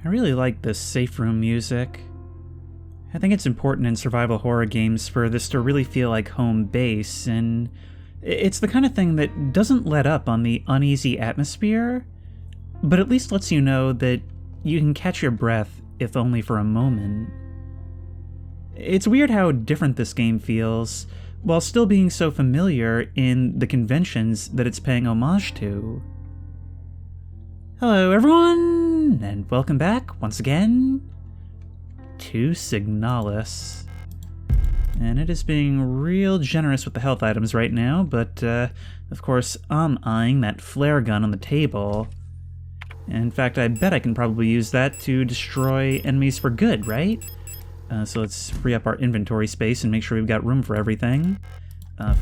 I really like this safe room music. I think it's important in survival horror games for this to really feel like home base, and it's the kind of thing that doesn't let up on the uneasy atmosphere, but at least lets you know that you can catch your breath, if only for a moment. It's weird how different this game feels, while still being so familiar in the conventions that it's paying homage to. Hello everyone, and welcome back once again to SIGNALIS. And it is being real generous with the health items right now, but of course I'm eyeing that flare gun on the table. In fact, I bet I can probably use that to destroy enemies for good, right? So let's free up our inventory space and make sure we've got room for everything.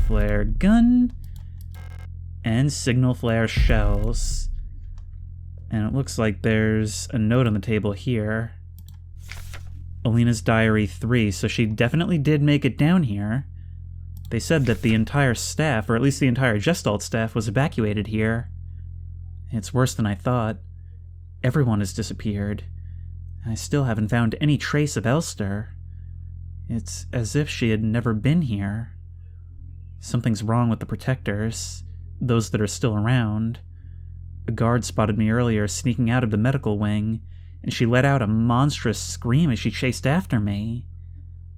Flare gun, and signal flare shells. And it looks like there's a note on the table here. Alina's Diary 3, so she definitely did make it down here. They said that the entire staff, or at least the entire Gestalt staff, was evacuated here. It's worse than I thought. Everyone has disappeared. I still haven't found any trace of Elster. It's as if she had never been here. Something's wrong with the protectors, those that are still around. A guard spotted me earlier sneaking out of the medical wing, and she let out a monstrous scream as she chased after me.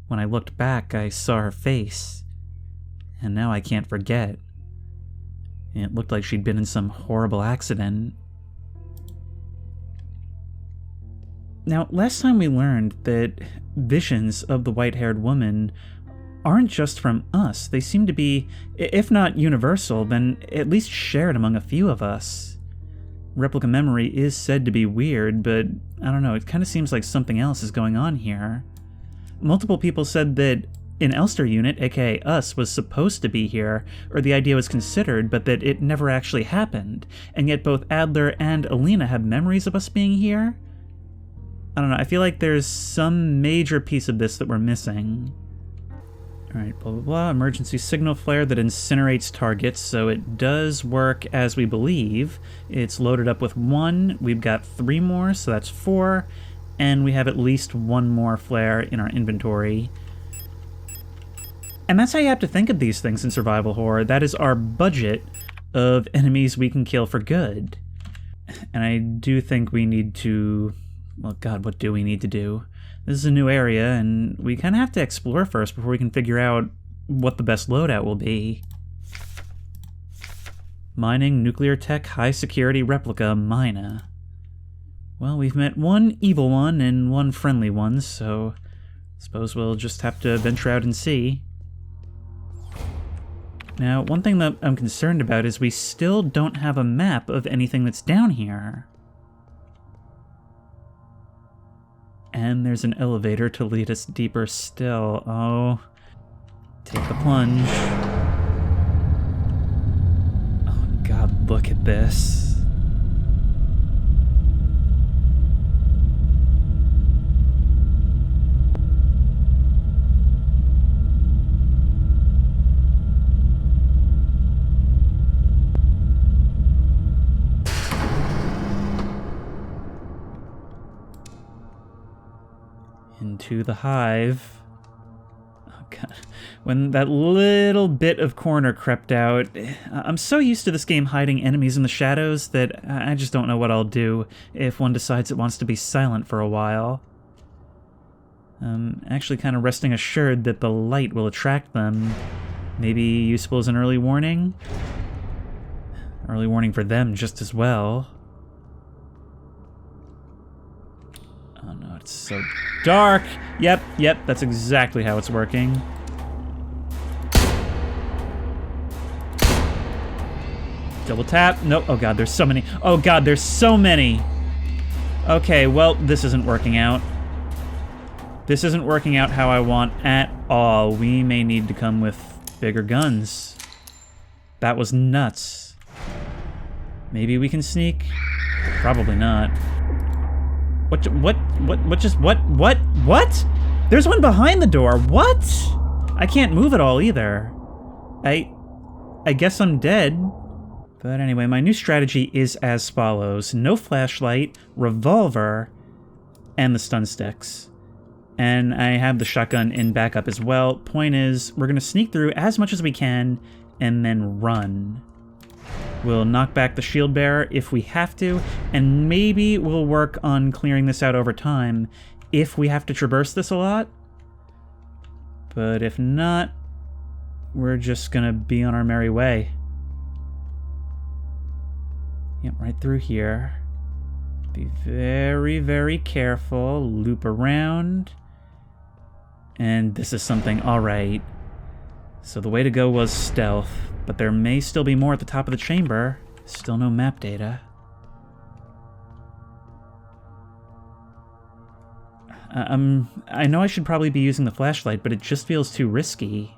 When I looked back, I saw her face, and now I can't forget. It looked like she'd been in some horrible accident. Now, last time we learned that visions of the white-haired woman aren't just from us. They seem to be, if not universal, then at least shared among a few of us. Replica memory is said to be weird, but I don't know, it kind of seems like something else is going on here. Multiple people said that an Elster unit, aka us, was supposed to be here, or the idea was considered, but that it never actually happened, and yet both Adler and Alina have memories of us being here? I don't know, I feel like there's some major piece of this that we're missing. Alright, blah blah blah, emergency signal flare that incinerates targets, so it does work as we believe. It's loaded up with 1, we've got 3 more, so that's 4, and we have at least 1 more flare in our inventory. And that's how you have to think of these things in survival horror. That is our budget of enemies we can kill for good. And I do think we need to... well, God, what do we need to do? This is a new area, and we kind of have to explore first before we can figure out what the best loadout will be. Mining nuclear tech high security replica Mina. Well, we've met 1 evil one and 1 friendly one, so I suppose we'll just have to venture out and see. Now, one thing that I'm concerned about is we still don't have a map of anything that's down here. And there's an elevator to lead us deeper still. Oh, take the plunge. Oh God, look at this. Into the hive. Oh God. When that little bit of corner crept out, I'm so used to this game hiding enemies in the shadows that I just don't know what I'll do if one decides it wants to be silent for a while. I'm actually kind of resting assured that the light will attract them. Maybe useful as an early warning? Early warning for them just as well. Oh no, it's so dark! Yep, that's exactly how it's working. Double tap. Nope. Oh God, there's so many. Oh God, there's so many! Okay, well, this isn't working out. This isn't working out how I want at all. We may need to come with bigger guns. That was nuts. Maybe we can sneak? Probably not. What? There's one behind the door. What? I can't move at all either. I guess I'm dead. But anyway, my new strategy is as follows. No flashlight, revolver, and the stun sticks. And I have the shotgun in backup as well. Point is, we're going to sneak through as much as we can and then run. We'll knock back the shield bearer if we have to, and maybe we'll work on clearing this out over time if we have to traverse this a lot. But if not, we're just going to be on our merry way. Yep, right through here. Be very, very careful. Loop around. And this is something, alright. So the way to go was stealth, but there may still be more at the top of the chamber. Still no map data. I know I should probably be using the flashlight, but it just feels too risky.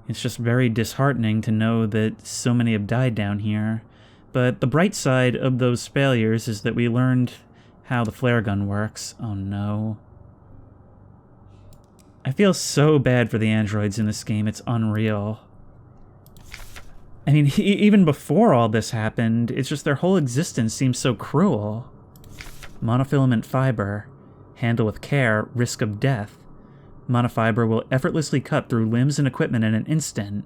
It's just very disheartening to know that so many have died down here. But the bright side of those failures is that we learned how the flare gun works. Oh no. I feel so bad for the androids in this game, it's unreal. I mean, even before all this happened, it's just their whole existence seems so cruel. Monofilament fiber. Handle with care, risk of death. Monofiber will effortlessly cut through limbs and equipment in an instant.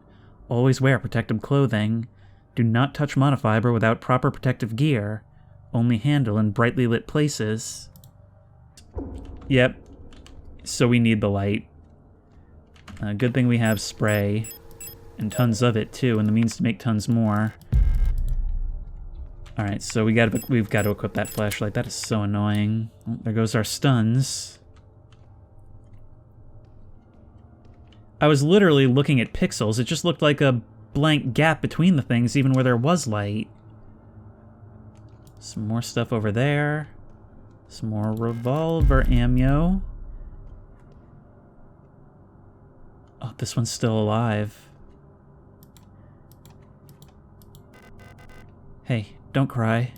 Always wear protective clothing. Do not touch monofiber without proper protective gear. Only handle in brightly lit places. Yep. So we need the light. Good thing we have spray. And tons of it, too, and the means to make tons more. Alright, so we've got to equip that flashlight. That is so annoying. Oh, there goes our stuns. I was literally looking at pixels. It just looked like a blank gap between the things, even where there was light. Some more stuff over there. Some more revolver ammo. Oh, this one's still alive. Hey, don't cry.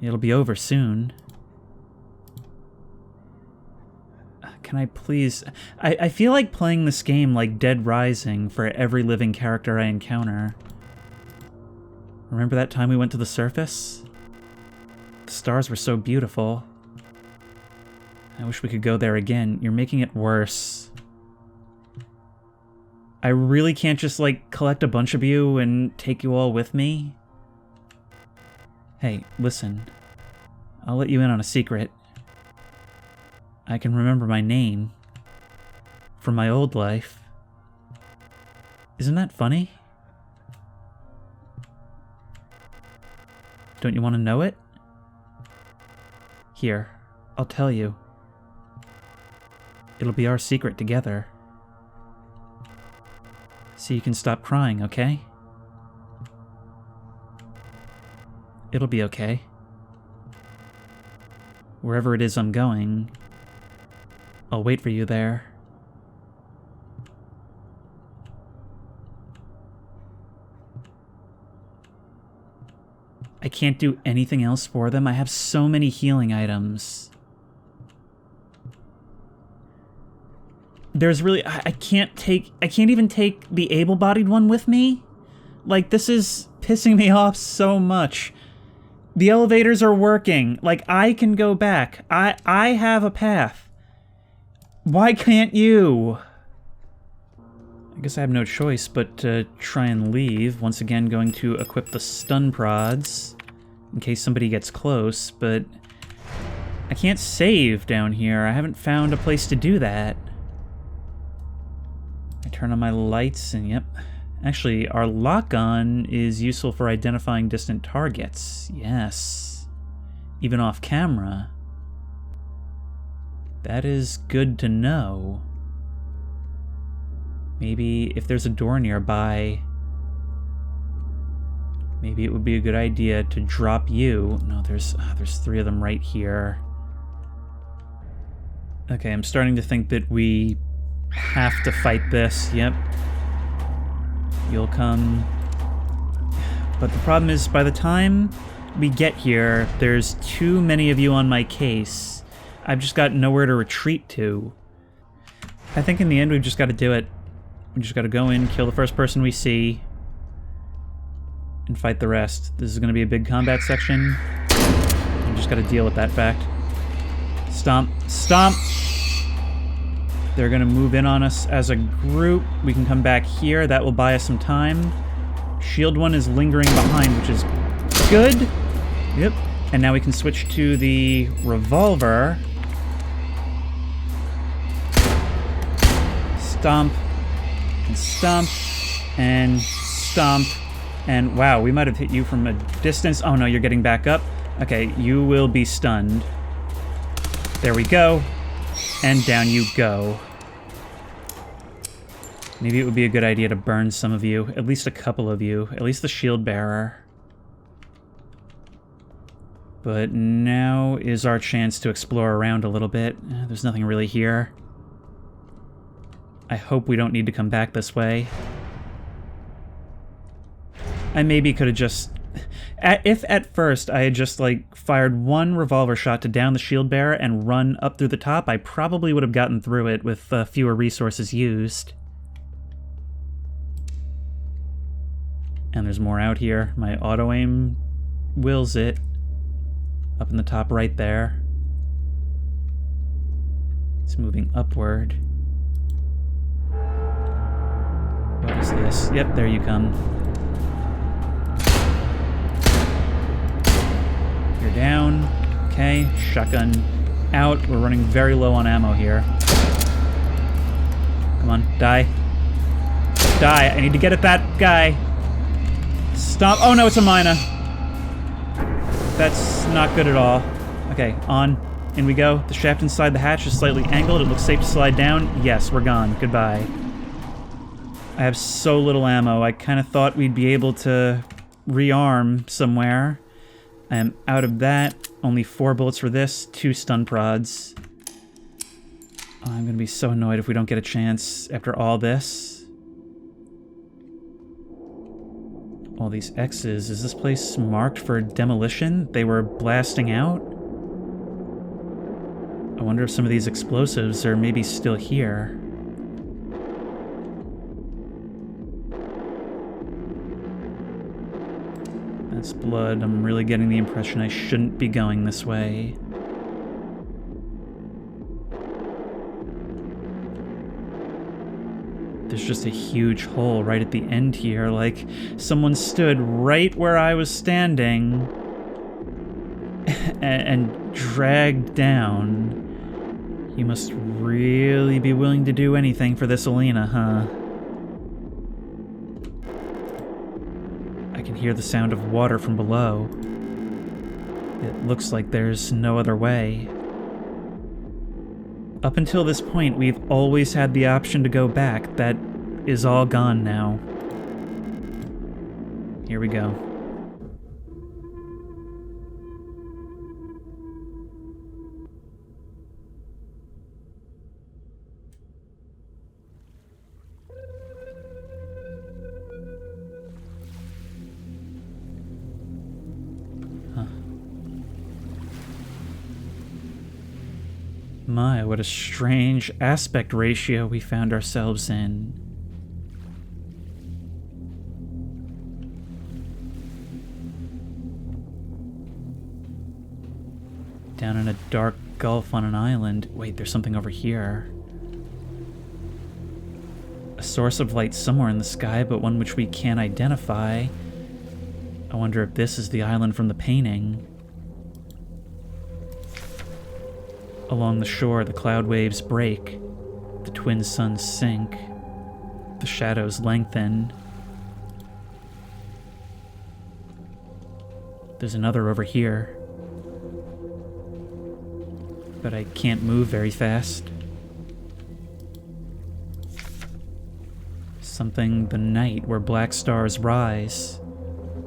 It'll be over soon. Can I please... I feel like playing this game like Dead Rising for every living character I encounter. Remember that time we went to the surface? The stars were so beautiful. I wish we could go there again. You're making it worse. I really can't just, like, collect a bunch of you and take you all with me? Hey, listen. I'll let you in on a secret. I can remember my name from my old life. Isn't that funny? Don't you want to know it? Here, I'll tell you. It'll be our secret together. So you can stop crying, okay? It'll be okay. Wherever it is I'm going, I'll wait for you there. I can't do anything else for them. I have so many healing items. There's really... I can't even take the able-bodied one with me. Like, this is pissing me off so much. The elevators are working. Like, I can go back. I have a path. Why can't you? I guess I have no choice but to try and leave. Once again, going to equip the stun prods in case somebody gets close, but I can't save down here. I haven't found a place to do that. I turn on my lights and yep. Actually, our lock-on is useful for identifying distant targets. Yes. Even off camera. That is good to know. Maybe if there's a door nearby, maybe it would be a good idea to drop you. No, there's 3 of them right here. Okay, I'm starting to think that we have to fight this. Yep. You'll come. But the problem is, by the time we get here, there's too many of you on my case. I've just got nowhere to retreat to. I think in the end, we've just got to do it. We just got to go in, kill the first person we see, and fight the rest. This is going to be a big combat section. we just gotta deal with that fact. Stomp. Stomp! They're gonna move in on us as a group. We can come back here. That will buy us some time. Shield 1 is lingering behind, which is good. Yep. And now we can switch to the revolver. Stomp. And stomp. And stomp. And wow, we might have hit you from a distance. Oh no, you're getting back up. Okay, you will be stunned. There we go. And down you go. Maybe it would be a good idea to burn some of you. At least a couple of you. At least the shield bearer. But now is our chance to explore around a little bit. There's nothing really here. I hope we don't need to come back this way. I maybe could have just... If at first I had just, like, fired one revolver shot to down the shield bearer and run up through the top, I probably would have gotten through it with fewer resources used. And there's more out here. My auto-aim wills it. Up in the top right there. It's moving upward. What is this? Yep, there you come. You're down. Okay, shotgun out. We're running very low on ammo here. Come on, die. Die. I need to get at that guy. Stop. Oh no, it's a mina. That's not good at all. Okay, on. In we go. The shaft inside the hatch is slightly angled. It looks safe to slide down. Yes, we're gone. Goodbye. I have so little ammo. I kind of thought we'd be able to rearm somewhere. I am out of that. Only 4 bullets for this. 2 stun prods. Oh, I'm gonna be so annoyed if we don't get a chance after all this. All these X's. Is this place marked for demolition? They were blasting out? I wonder if some of these explosives are maybe still here. That's blood. I'm really getting the impression I shouldn't be going this way. There's just a huge hole right at the end here, like someone stood right where I was standing and dragged down. You must really be willing to do anything for this Alina, huh? I can hear the sound of water from below. It looks like there's no other way. Up until this point, we've always had the option to go back. That is all gone now. Here we go. My, what a strange aspect ratio we found ourselves in. Down in a dark gulf on an island. Wait, there's something over here. A source of light somewhere in the sky, but one which we can't identify. I wonder if this is the island from the painting. Along the shore, the cloud waves break, the twin suns sink, the shadows lengthen. There's another over here, but I can't move very fast. Something the night where black stars rise,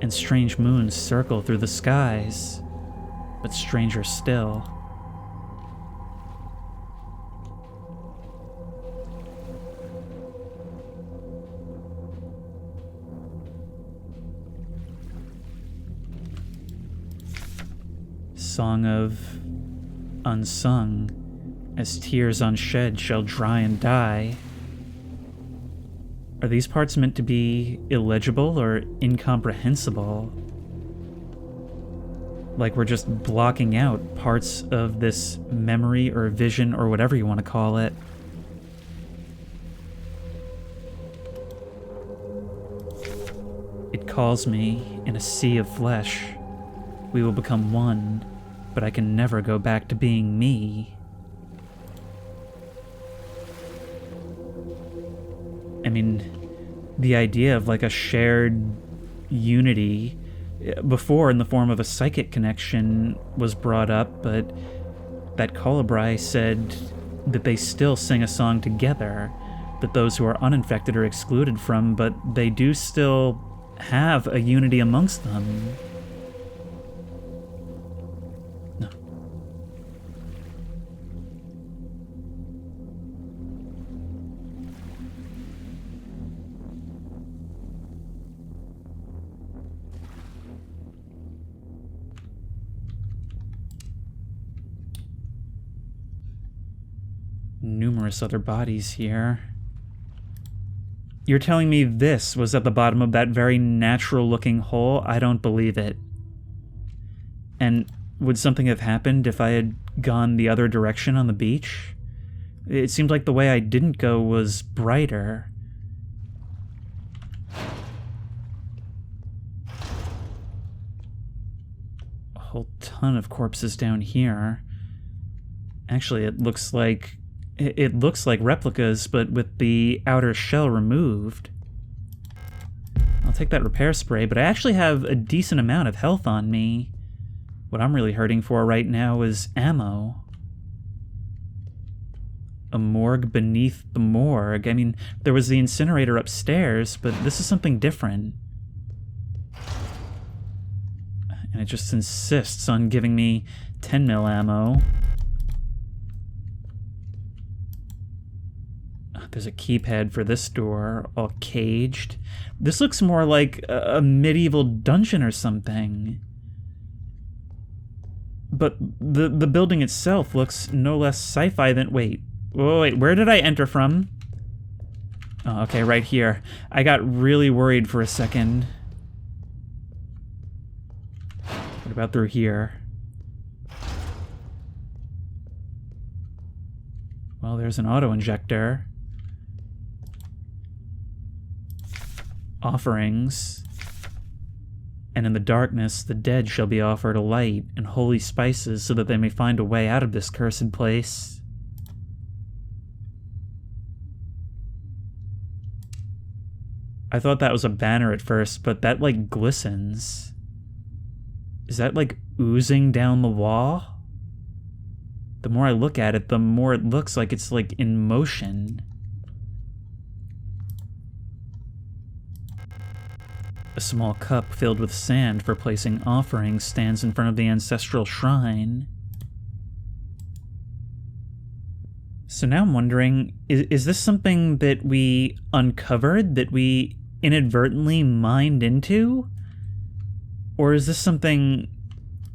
and strange moons circle through the skies, but stranger still. Song of unsung, as tears unshed shall dry and die. Are these parts meant to be illegible or incomprehensible? Like we're just blocking out parts of this memory or vision or whatever you want to call it. It calls me in a sea of flesh. We will become one, but I can never go back to being me. I mean, the idea of like a shared unity before in the form of a psychic connection was brought up, but that Colibri said that they still sing a song together, that those who are uninfected are excluded from, but they do still have a unity amongst them. No. Numerous other bodies here. You're telling me this was at the bottom of that very natural-looking hole? I don't believe it. And would something have happened if I had gone the other direction on the beach? It seemed like the way I didn't go was brighter. A whole ton of corpses down here. Actually, it looks like replicas, but with the outer shell removed. I'll take that repair spray, but I actually have a decent amount of health on me. What I'm really hurting for right now is ammo. A morgue beneath the morgue. I mean, there was the incinerator upstairs, but this is something different. And it just insists on giving me 10 mil ammo. There's a keypad for this door, all caged. This looks more like a medieval dungeon or something. But the building itself looks no less sci-fi than... Wait, where did I enter from? Oh, okay, right here. I got really worried for a second. What about through here? Well, there's an auto-injector. Offerings. And in the darkness, the dead shall be offered a light and holy spices so that they may find a way out of this cursed place. I thought that was a banner at first, but that, like, glistens. Is that, like, oozing down the wall? The more I look at it, the more it looks like it's, like, in motion. A small cup filled with sand for placing offerings stands in front of the ancestral shrine. So now I'm wondering, is this something that we uncovered, that we inadvertently mined into? Or is this something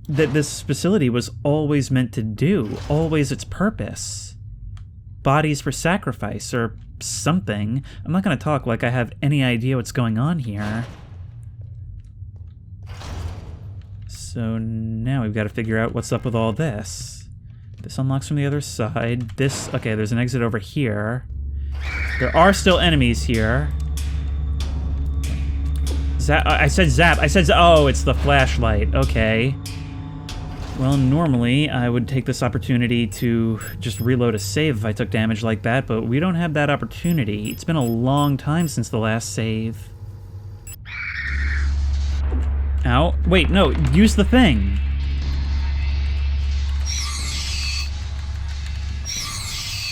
that this facility was always meant to do, always its purpose? Bodies for sacrifice, or something. I'm not going to talk like I have any idea what's going on here. So now we've got to figure out what's up with all this. This unlocks from the other side. This... Okay, there's an exit over here. There are still enemies here. I said zap. Oh, it's the flashlight. Okay. Well, normally I would take this opportunity to just reload a save if I took damage like that, but we don't have that opportunity. It's been a long time since the last save. Ow. Wait, no. Use the thing.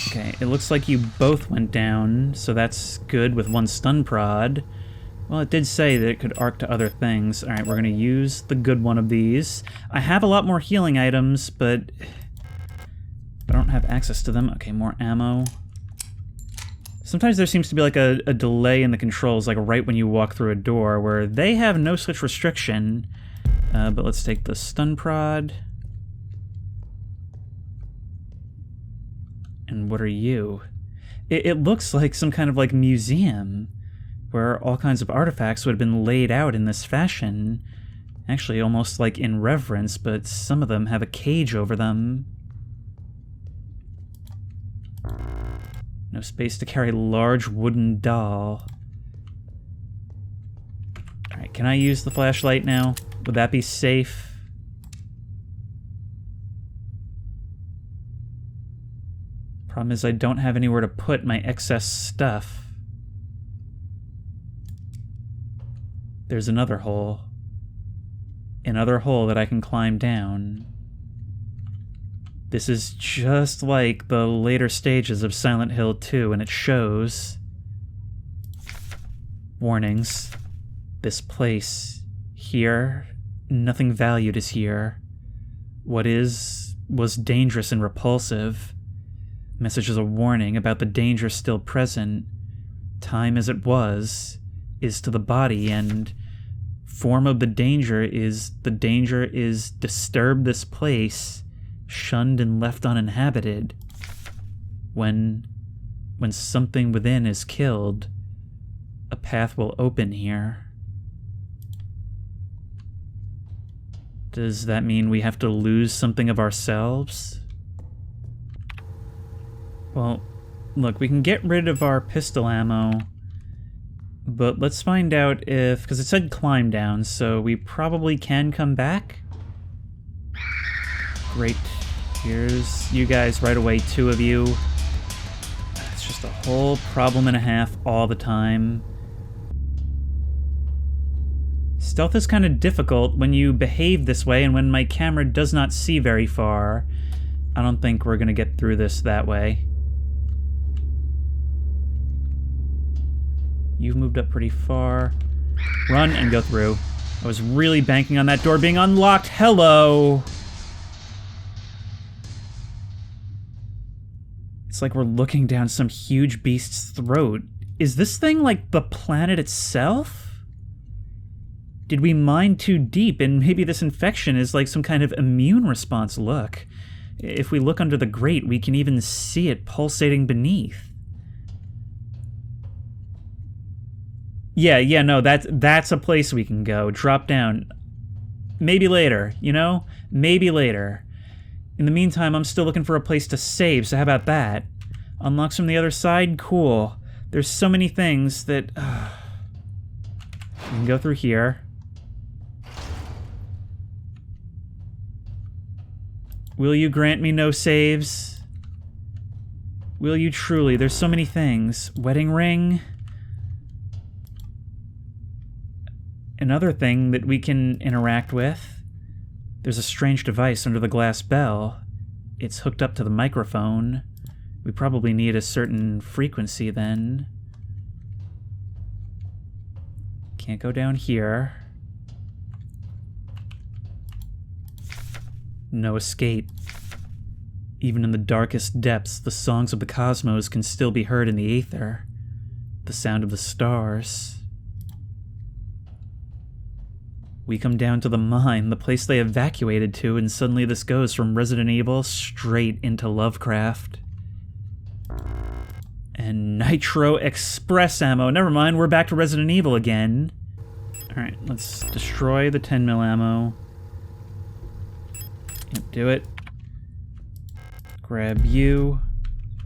Okay, it looks like you both went down, so that's good with one stun prod. Well, it did say that it could arc to other things. Alright, we're gonna use the good one of these. I have a lot more healing items, but I don't have access to them. Okay, more ammo. Sometimes there seems to be like a delay in the controls, like right when you walk through a door, where they have no such restriction. But let's take the stun prod. And what are you? It looks like some kind of like museum, where all kinds of artifacts would have been laid out in this fashion. Actually, almost like in reverence, but some of them have a cage over them. No space to carry large wooden doll. Alright, can I use the flashlight now? Would that be safe? Problem is I don't have anywhere to put my excess stuff. There's another hole. Another hole that I can climb down. This is just like the later stages of Silent Hill 2, and it shows warnings. This place, here, nothing valued is here. What is, was dangerous and repulsive. Messages of warning about the danger still present. Time as it was, is to the body, and form of the danger is disturb this place, shunned and left uninhabited. When something within is killed, a path will open here. Does that mean we have to lose something of ourselves? Well, look, we can get rid of our pistol ammo, but let's find out if, because it said climb down, so we probably can come back. Great. Here's you guys right away, 2 of you. It's just a whole problem and a half all the time. Stealth is kind of difficult when you behave this way and when my camera does not see very far. I don't think we're gonna get through this that way. You've moved up pretty far. Run and go through. I was really banking on that door being unlocked. Hello! It's like we're looking down some huge beast's throat. Is this thing like the planet itself? Did we mine too deep and maybe this infection is like some kind of immune response? Look. If we look under the grate, we can even see it pulsating beneath. Yeah, no, that's a place we can go. Drop down. Maybe later, you know? Maybe later. In the meantime, I'm still looking for a place to save, so how about that? Unlocks from the other side? Cool. There's so many things that... We can go through here. Will you grant me no saves? Will you truly? There's so many things. Wedding ring. Another thing that we can interact with. There's a strange device under the glass bell. It's hooked up to the microphone. We probably need a certain frequency then. Can't go down here. No escape. Even in the darkest depths, the songs of the cosmos can still be heard in the aether. The sound of the stars. We come down to the mine, the place they evacuated to, and suddenly this goes from Resident Evil straight into Lovecraft. And Nitro Express ammo. Never mind, we're back to Resident Evil again. Alright, let's destroy the 10mm ammo. Yep, do it. Grab you.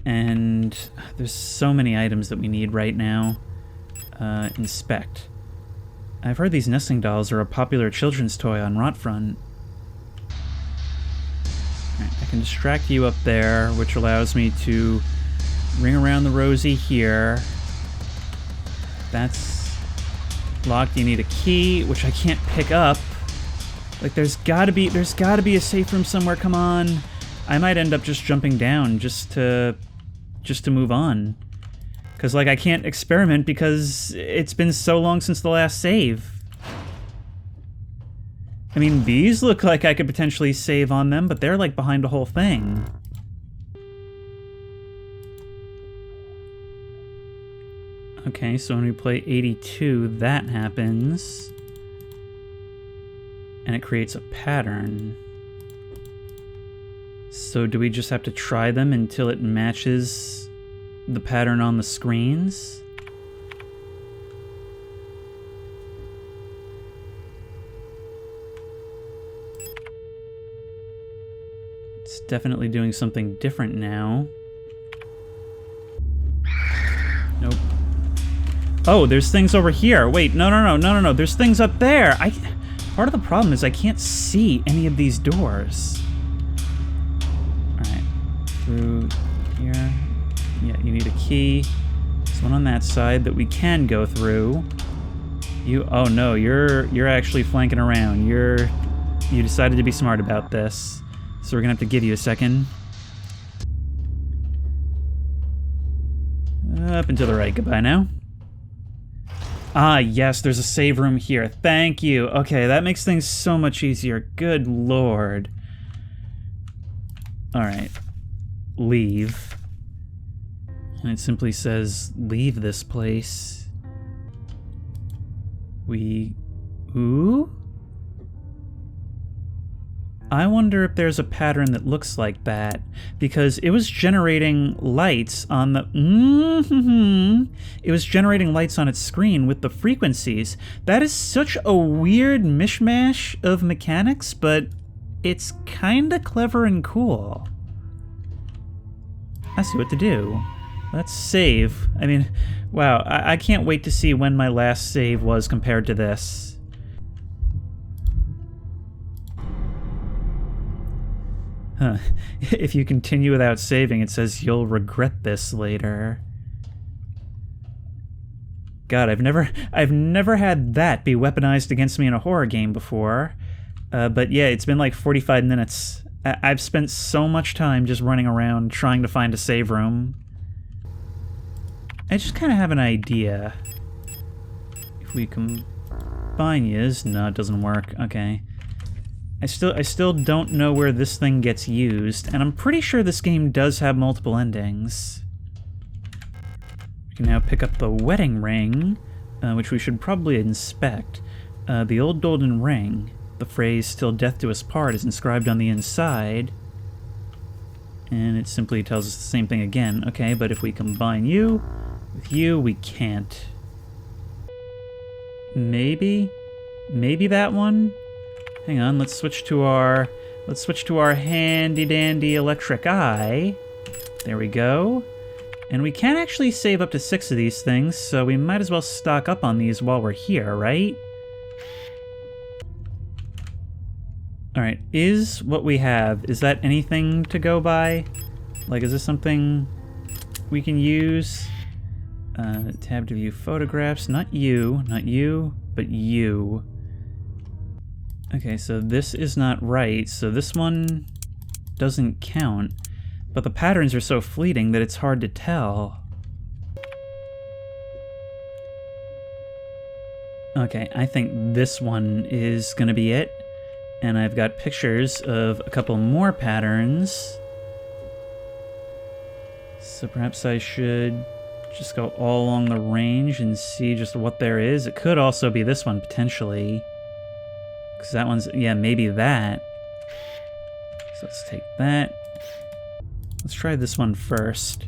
And there's so many items that we need right now. Inspect. I've heard these nesting dolls are a popular children's toy on Rotfront. Alright, I can distract you up there, which allows me to ring around the Rosie here. That's locked. You need a key, which I can't pick up. Like, there's gotta be a safe room somewhere, come on. I might end up just jumping down just to move on. Because, like, I can't experiment because it's been so long since the last save. I mean, these look like I could potentially save on them, but they're, like, behind the whole thing. Okay, so when we play 82, that happens. And it creates a pattern. So do we just have to try them until it matches the pattern on the screens? definitely doing something different now. Nope. Oh, there's things over here. Wait, no. There's things up there. Part of the problem is I can't see any of these doors. Alright. Through here. Yeah, you need a key. There's one on that side that we can go through. Oh no, you're actually flanking around. You decided to be smart about this. So we're gonna have to give you a second. Up and to the right. Goodbye now. Ah, yes, there's a save room here. Thank you. Okay, that makes things so much easier. Good lord. Alright. Leave. And it simply says, leave this place. Ooh? I wonder if there's a pattern that looks like that, because it was generating lights on the... It was generating lights on its screen with the frequencies. That is such a weird mishmash of mechanics, but it's kinda clever and cool. I see what to do. Let's save. I mean, wow, I can't wait to see when my last save was compared to this. Huh. If you continue without saving, it says you'll regret this later. God, I've never had that be weaponized against me in a horror game before. But yeah, it's been like 45 minutes. I've spent so much time just running around trying to find a save room. I just kind of have an idea. If we combine yous... No, it doesn't work. Okay. I still don't know where this thing gets used, and I'm pretty sure this game does have multiple endings. We can now pick up the wedding ring, which we should probably inspect. The old golden ring. The phrase, "Till death do us part," is inscribed on the inside. And it simply tells us the same thing again. Okay, but if we combine you with you, we can't. Maybe? Maybe that one? Hang on, let's switch to our handy-dandy electric eye. There we go. And we can actually save up to 6 of these things, so we might as well stock up on these while we're here, right? Alright, is what we have, is that anything to go by? Like, is this something we can use? Tab to view photographs. Not you, but you. Okay, so this is not right, so this one doesn't count. But the patterns are so fleeting that it's hard to tell. Okay, I think this one is gonna be it. And I've got pictures of a couple more patterns. So perhaps I should just go all along the range and see just what there is. It could also be this one, potentially. Because that one's, yeah, maybe that. So let's take that. Let's try this one first.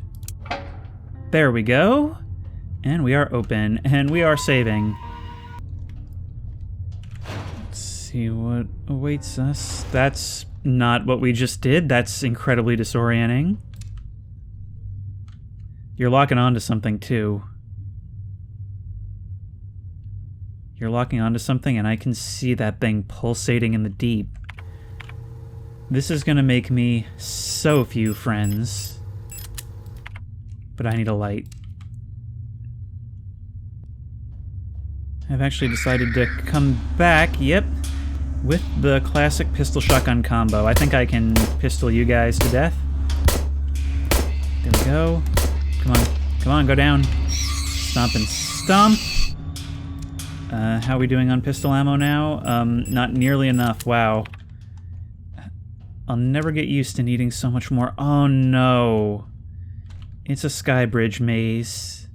There we go. And we are open, and we are saving. Let's see what awaits us. That's not what we just did. That's incredibly disorienting. You're locking onto something, too. You're locking onto something, and I can see that thing pulsating in the deep. This is gonna make me so few friends. But I need a light. I've actually decided to come back, yep, with the classic pistol shotgun combo. I think I can pistol you guys to death. There we go. Come on, go down. Stomp and stomp. How are we doing on pistol ammo now? Not nearly enough, wow. I'll never get used to needing so much more. Oh no. It's a skybridge maze.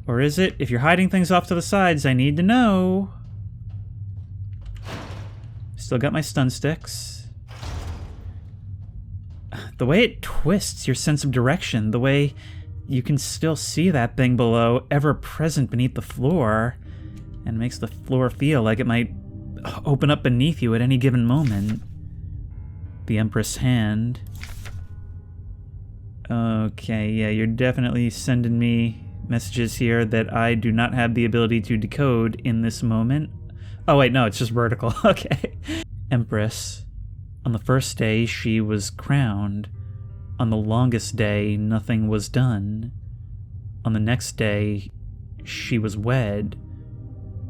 Or is it? If you're hiding things off to the sides, I need to know. Still got my stun sticks. The way it twists your sense of direction, the way you can still see that thing below, ever present beneath the floor, and makes the floor feel like it might open up beneath you at any given moment. the Empress hand. Okay, yeah, you're definitely sending me messages here that I do not have the ability to decode in this moment. Oh wait, no, it's just vertical. Okay. Empress. On the first day, she was crowned. On the longest day, nothing was done. On the next day, she was wed.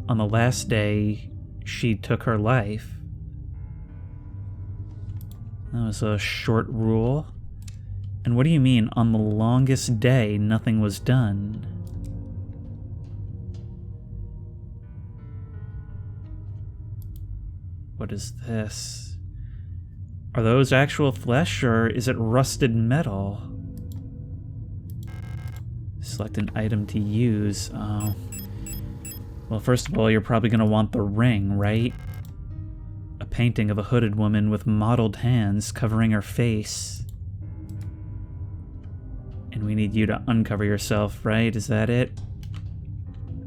On the last day, she took her life. That was a short rule. And what do you mean, on the longest day, nothing was done? What is this? Are those actual flesh, or is it rusted metal? Select an item to use. Oh. Well, first of all, you're probably going to want the ring, right? A painting of a hooded woman with mottled hands covering her face. And we need you to uncover yourself, right? Is that it?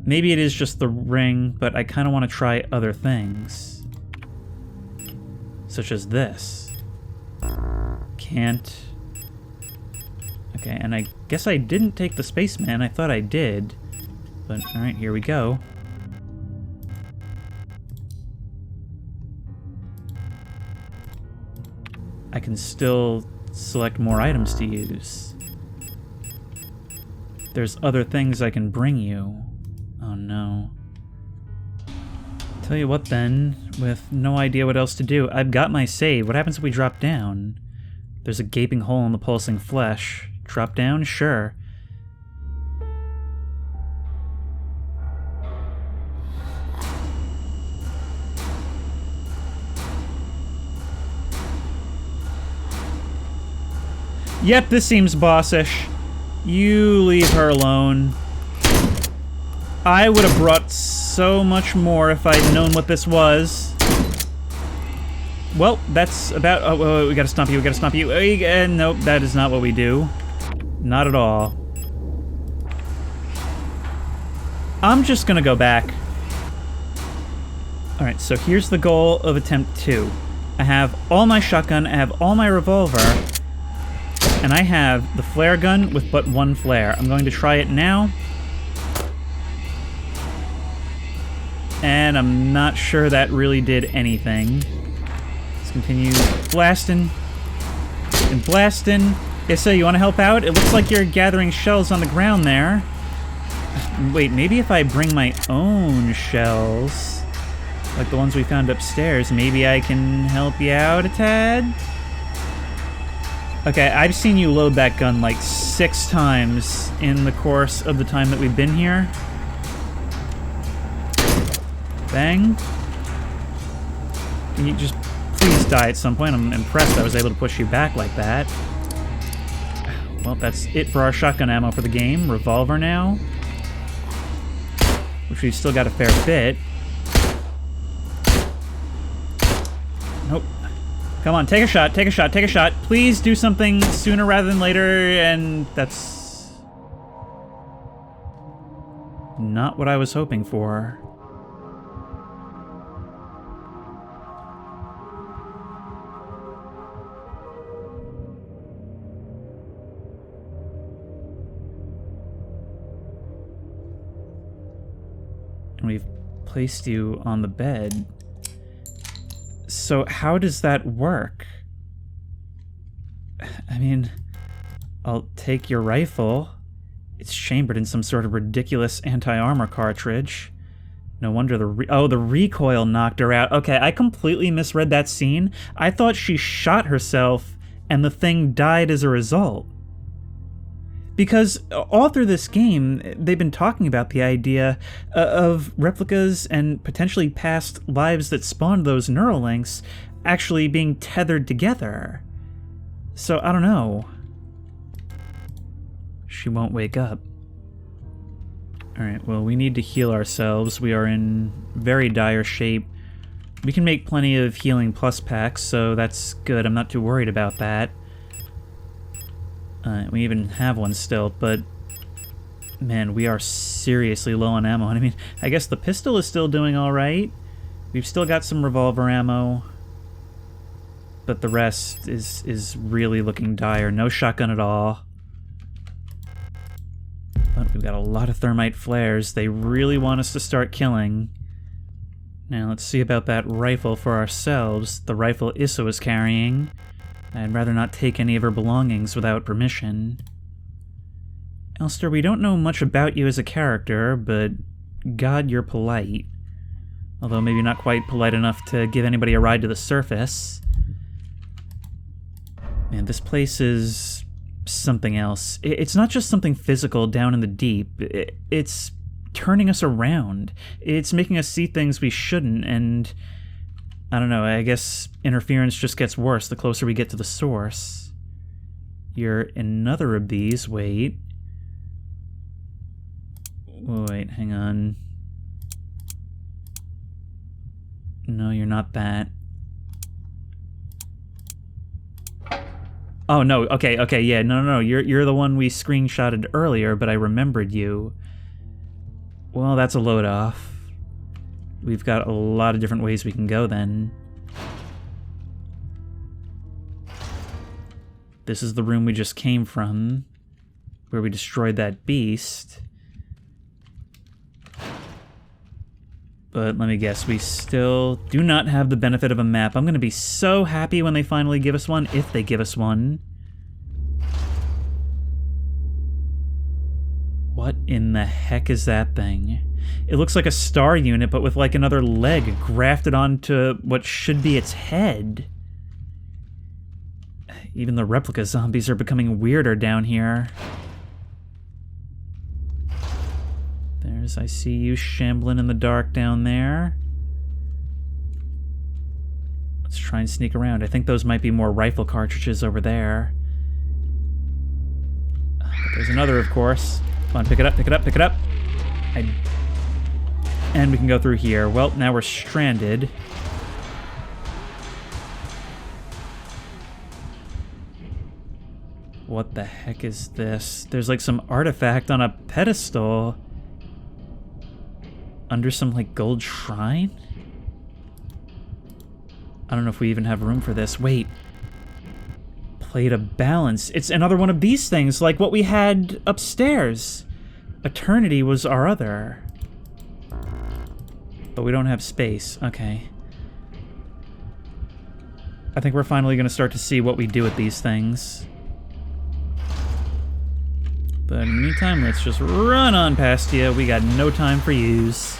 Maybe it is just the ring, but I kind of want to try other things. Such as this. Can't. Okay, and I guess I didn't take the spaceman. I thought I did. But, alright, here we go. I can still select more items to use. There's other things I can bring you. Oh no. Tell you what then, with no idea what else to do, I've got my save. What happens if we drop down? There's a gaping hole in the pulsing flesh. Drop down? Sure. Yep, this seems bossish. You leave her alone. I would have brought so much more if I'd known what this was. Well, that's about... Oh, we gotta stomp you, we gotta stomp you. Nope, that is not what we do. Not at all. I'm just gonna go back. Alright, so here's the goal of attempt 2. I have all my shotgun, I have all my revolver, and I have the flare gun with but one flare. I'm going to try it now. And I'm not sure that really did anything. Let's continue blasting and blasting. Issa, you want to help out? It looks like you're gathering shells on the ground there. Wait, maybe if I bring my own shells, like the ones we found upstairs, maybe I can help you out a tad? Okay, I've seen you load that gun like 6 times in the course of the time that we've been here. Bang. Can you just please die at some point? I'm impressed I was able to push you back like that. Well, that's it for our shotgun ammo for the game. Revolver now. Which we've still got a fair bit. Nope. Come on, take a shot, take a shot, take a shot. Please do something sooner rather than later, and that's not what I was hoping for. And we've placed you on the bed. So how does that work? I mean, I'll take your rifle. It's chambered in some sort of ridiculous anti-armor cartridge. No wonder the recoil knocked her out. Okay, I completely misread that scene. I thought she shot herself and the thing died as a result. Because all through this game, they've been talking about the idea of replicas and potentially past lives that spawned those neural links actually being tethered together. So, I don't know. She won't wake up. Alright, well, we need to heal ourselves. We are in very dire shape. We can make plenty of healing plus packs, so that's good. I'm not too worried about that. We even have one still, but man, we are seriously low on ammo. And I mean, I guess the pistol is still doing all right. We've still got some revolver ammo. but the rest is really looking dire. No shotgun at all. But we've got a lot of thermite flares. They really want us to start killing. Now let's see about that rifle for ourselves. The rifle Issa was carrying. I'd rather not take any of her belongings without permission. Elster, we don't know much about you as a character, but God, you're polite. Although maybe not quite polite enough to give anybody a ride to the surface. Man, this place is something else. It's not just something physical down in the deep. It's turning us around. It's making us see things we shouldn't, and I don't know, I guess interference just gets worse the closer we get to the source. You're another of these. Wait, hang on. No, you're not that. Oh, no, okay, yeah, no, you're the one we screenshotted earlier, but I remembered you. Well, that's a load off. We've got a lot of different ways we can go then. This is the room we just came from, where we destroyed that beast. But let me guess, we still do not have the benefit of a map. I'm gonna be so happy when they finally give us one, if they give us one. What in the heck is that thing? It looks like a star unit, but with like another leg grafted onto what should be its head. Even the replica zombies are becoming weirder down here. There's, I see you shambling in the dark down there. Let's try and sneak around. I think those might be more rifle cartridges over there. But there's another, of course. Come on, pick it up, pick it up, pick it up. And we can go through here. Well, now we're stranded. What the heck is this? There's like some artifact on a pedestal. Under some, like, gold shrine? I don't know if we even have room for this. Wait. Plate of balance. It's another one of these things, like what we had upstairs. Eternity was our other. But we don't have space. Okay. I think we're finally going to start to see what we do with these things. But in the meantime, let's just run on past you. We got no time for yous.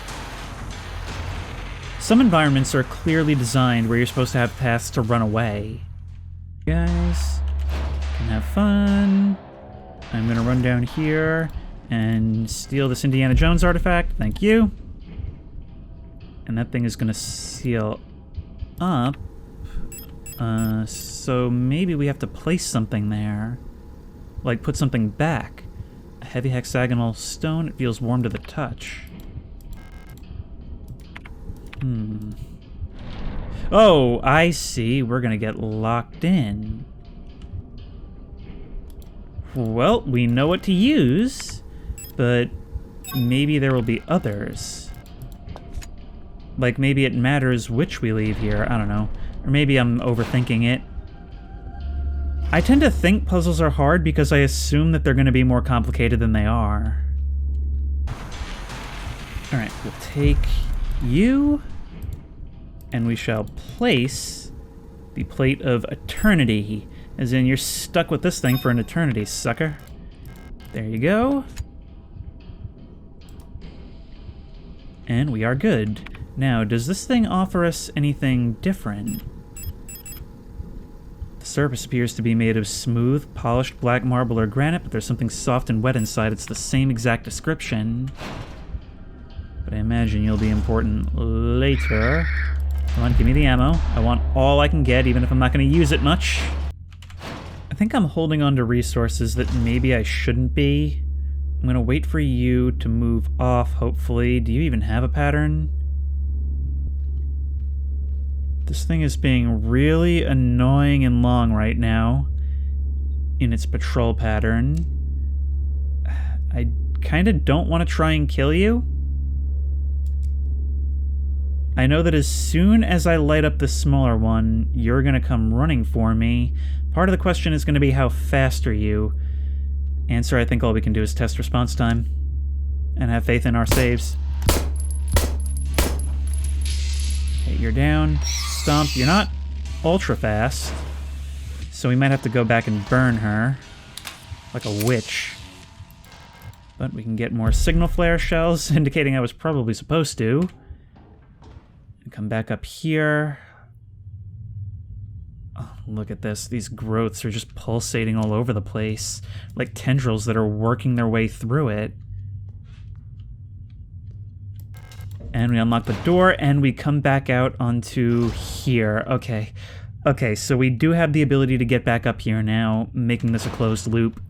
Some environments are clearly designed where you're supposed to have paths to run away. You guys can have fun. I'm gonna run down here and steal this Indiana Jones artifact. Thank you. And that thing is gonna seal up. So maybe we have to place something there. Like put something back. A heavy hexagonal stone. It feels warm to the touch. Oh, I see. We're gonna get locked in. Well, we know what to use, but maybe there will be others. Like maybe it matters which we leave here. I don't know. Or maybe I'm overthinking it. I tend to think puzzles are hard because I assume that they're going to be more complicated than they are. Alright, we'll take you, and we shall place the plate of eternity. As in, you're stuck with this thing for an eternity, sucker. There you go. And we are good. Now, does this thing offer us anything different? The surface appears to be made of smooth, polished black marble or granite, but there's something soft and wet inside. It's the same exact description. But I imagine you'll be important later. Come on, give me the ammo. I want all I can get, even if I'm not going to use it much. I think I'm holding on to resources that maybe I shouldn't be. I'm going to wait for you to move off, hopefully. Do you even have a pattern? This thing is being really annoying and long right now in its patrol pattern. I kind of don't want to try and kill you. I know that as soon as I light up the smaller one, you're going to come running for me. Part of the question is going to be how fast are you? Answer, I think all we can do is test response time. And have faith in our saves. Okay, you're down. Stomp. You're not ultra fast. So we might have to go back and burn her. Like a witch. But we can get more signal flare shells, indicating I was probably supposed to. And come back up here. Oh, look at this. These growths are just pulsating all over the place. Like tendrils that are working their way through it. And we unlock the door, and we come back out onto here. Okay. Okay, so we do have the ability to get back up here now, making this a closed loop.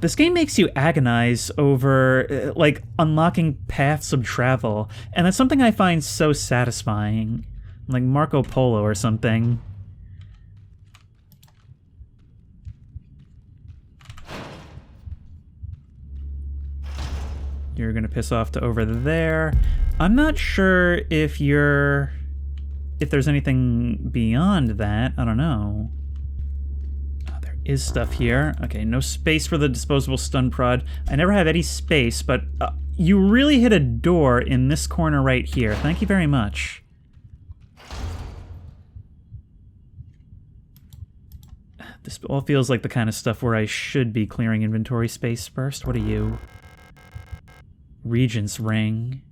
This game makes you agonize over, like, unlocking paths of travel, and that's something I find so satisfying. Like Marco Polo or something. You're gonna piss off to over there. I'm not sure if there's anything beyond that. I don't know. Oh, there is stuff here. Okay, no space for the disposable stun prod. I never have any space, but you really hit a door in this corner right here. Thank you very much. This all feels like the kind of stuff where I should be clearing inventory space first. What are you? Regent's ring.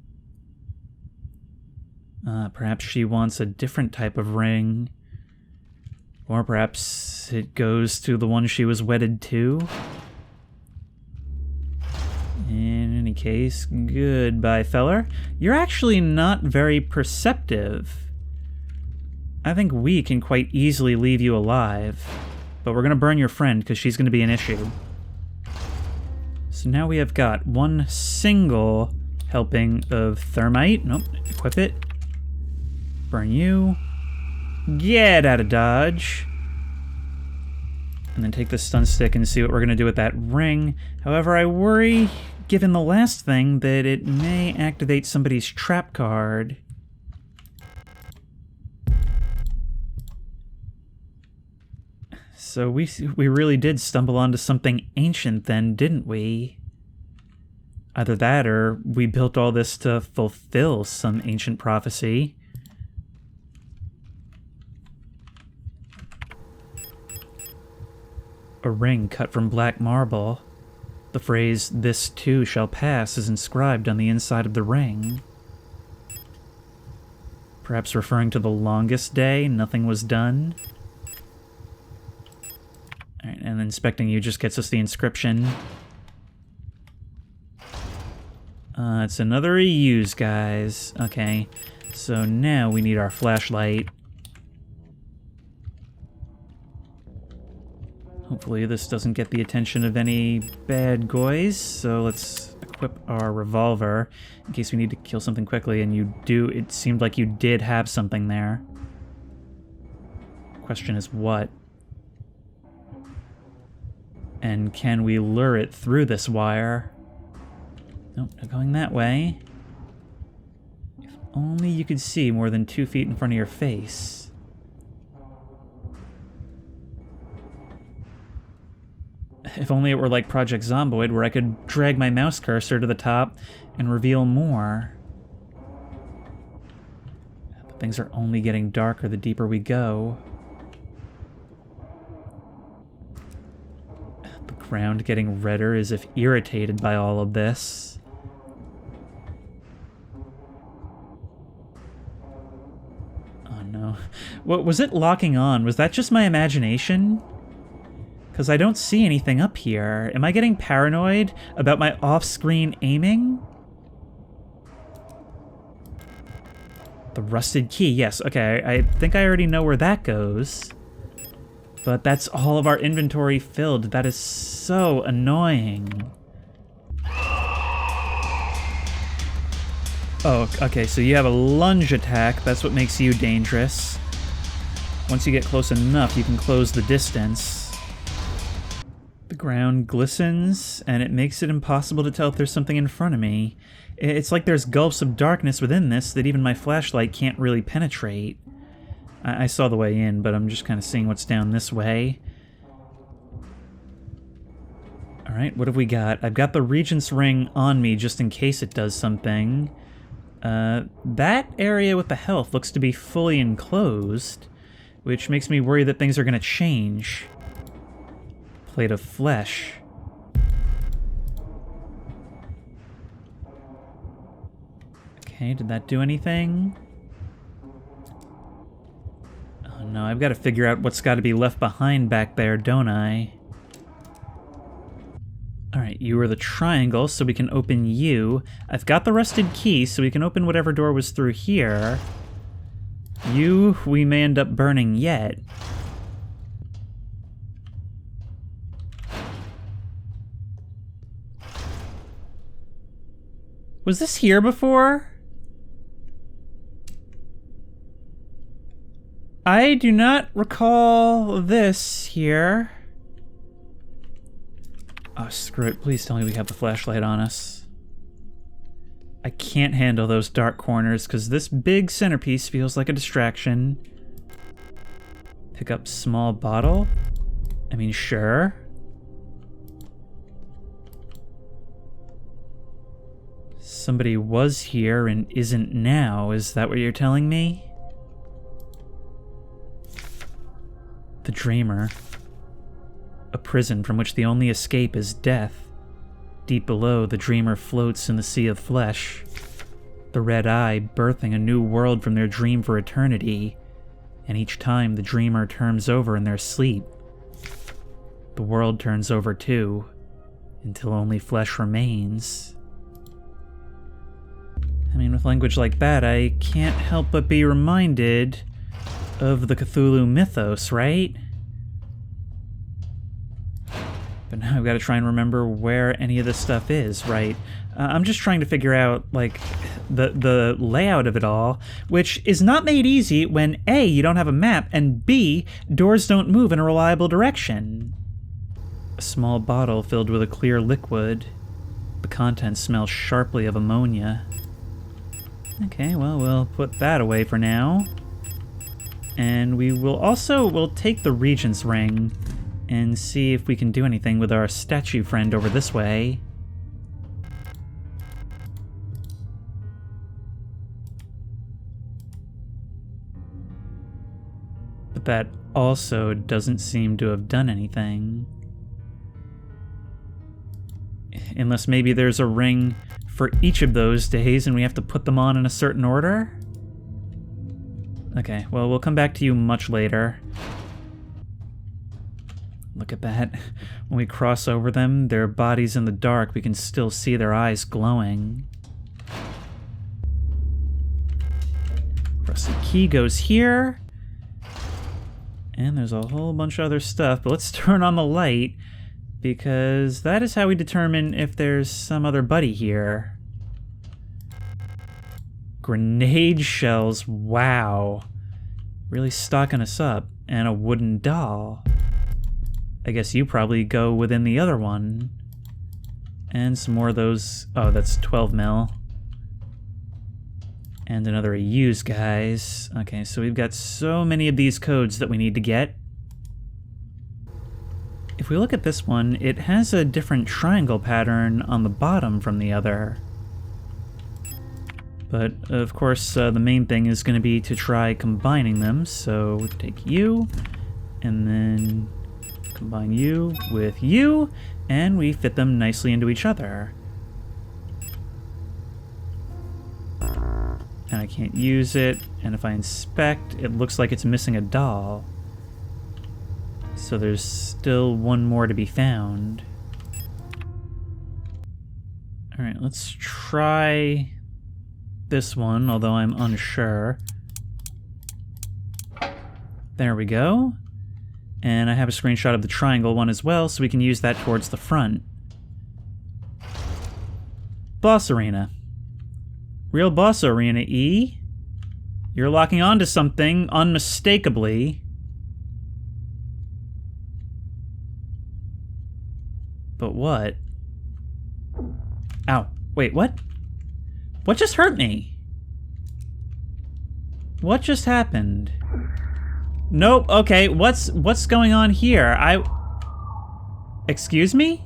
Perhaps she wants a different type of ring. Or perhaps it goes to the one she was wedded to. In any case, goodbye, feller. You're actually not very perceptive. I think we can quite easily leave you alive. But we're gonna burn your friend, because she's gonna be an issue. So now we have got one single helping of thermite. Nope, equip it. Burn you. Get out of dodge. And then take the stun stick and see what we're gonna do with that ring. However, I worry, given the last thing, that it may activate somebody's trap card. So we really did stumble onto something ancient then, didn't we? Either that or we built all this to fulfill some ancient prophecy. A ring cut from black marble. The phrase, "This too shall pass," is inscribed on the inside of the ring. Perhaps referring to the longest day, nothing was done. Alright, and inspecting you just gets us the inscription. It's another reuse, guys. Okay, so now we need our flashlight. Hopefully this doesn't get the attention of any bad guys, so let's equip our revolver in case we need to kill something quickly, and you do, it seemed like you did have something there. Question is what? And can we lure it through this wire? Nope, not going that way. If only you could see more than 2 feet in front of your face. If only it were like Project Zomboid, where I could drag my mouse cursor to the top and reveal more. But things are only getting darker the deeper we go. The ground getting redder as if irritated by all of this. Oh no. What was it locking on? Was that just my imagination? Because I don't see anything up here. Am I getting paranoid about my off-screen aiming? The rusted key, yes. Okay, I think I already know where that goes. But that's all of our inventory filled. That is so annoying. Oh, okay, so you have a lunge attack. That's what makes you dangerous. Once you get close enough, you can close the distance. The ground glistens, and it makes it impossible to tell if there's something in front of me. It's like there's gulfs of darkness within this that even my flashlight can't really penetrate. I saw the way in, but I'm just kind of seeing what's down this way. Alright, what have we got? I've got the Regent's Ring on me just in case it does something. That area with the health looks to be fully enclosed, which makes me worry that things are going to change. Plate of flesh. Okay, did that do anything? Oh no, I've got to figure out what's got to be left behind back there, don't I? Alright, you are the triangle, so we can open you. I've got the rusted key, so we can open whatever door was through here. You, we may end up burning yet. Was this here before? I do not recall this here. Oh, screw it. Please tell me we have the flashlight on us. I can't handle those dark corners because this big centerpiece feels like a distraction. Pick up small bottle? I mean, sure. Somebody was here and isn't now, is that what you're telling me? The Dreamer. A prison from which the only escape is death. Deep below, the Dreamer floats in the sea of flesh. The red eye birthing a new world from their dream for eternity, and each time the Dreamer turns over in their sleep, the world turns over too, until only flesh remains. I mean, with language like that, I can't help but be reminded of the Cthulhu mythos, right? But now I've got to try and remember where any of this stuff is, right? I'm just trying to figure out, like, the layout of it all, which is not made easy when A, you don't have a map, and B, doors don't move in a reliable direction. A small bottle filled with a clear liquid. The contents smell sharply of ammonia. Okay, well, we'll put that away for now. And we'll take the Regent's Ring and see if we can do anything with our statue friend over this way. But that also doesn't seem to have done anything. Unless maybe there's a ring for each of those days and we have to put them on in a certain order? Okay, well, we'll come back to you much later. Look at that. When we cross over them, their bodies in the dark, we can still see their eyes glowing. Rusty key goes here. And there's a whole bunch of other stuff, but let's turn on the light, because that is how we determine if there's some other buddy here. Grenade shells, wow. Really stocking us up. And a wooden doll. I guess you probably go within the other one. And some more of those, oh, that's 12 mil. And another use, guys. Okay, so we've got so many of these codes that we need to get. If we look at this one, it has a different triangle pattern on the bottom from the other. But, of course, the main thing is going to be to try combining them. So we take you, and then combine you with you, and we fit them nicely into each other. And I can't use it, and if I inspect, it looks like it's missing a doll. So there's still one more to be found. Alright, let's try this one, although I'm unsure. There we go. And I have a screenshot of the triangle one as well, so we can use that towards the front. Boss Arena. Real Boss Arena, E? You're locking onto something unmistakably. But what? Ow. Wait, what? What just hurt me? What just happened? Nope, okay, what's going on here? Excuse me?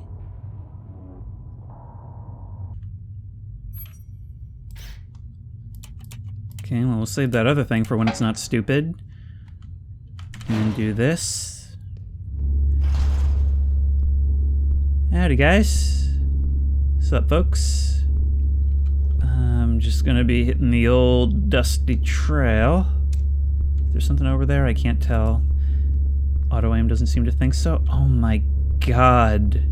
Okay, well, we'll save that other thing for when it's not stupid. And do this. Howdy, guys. What's up, folks? I'm just gonna be hitting the old dusty trail. Is there something over there? I can't tell. Auto-aim doesn't seem to think so. Oh my god.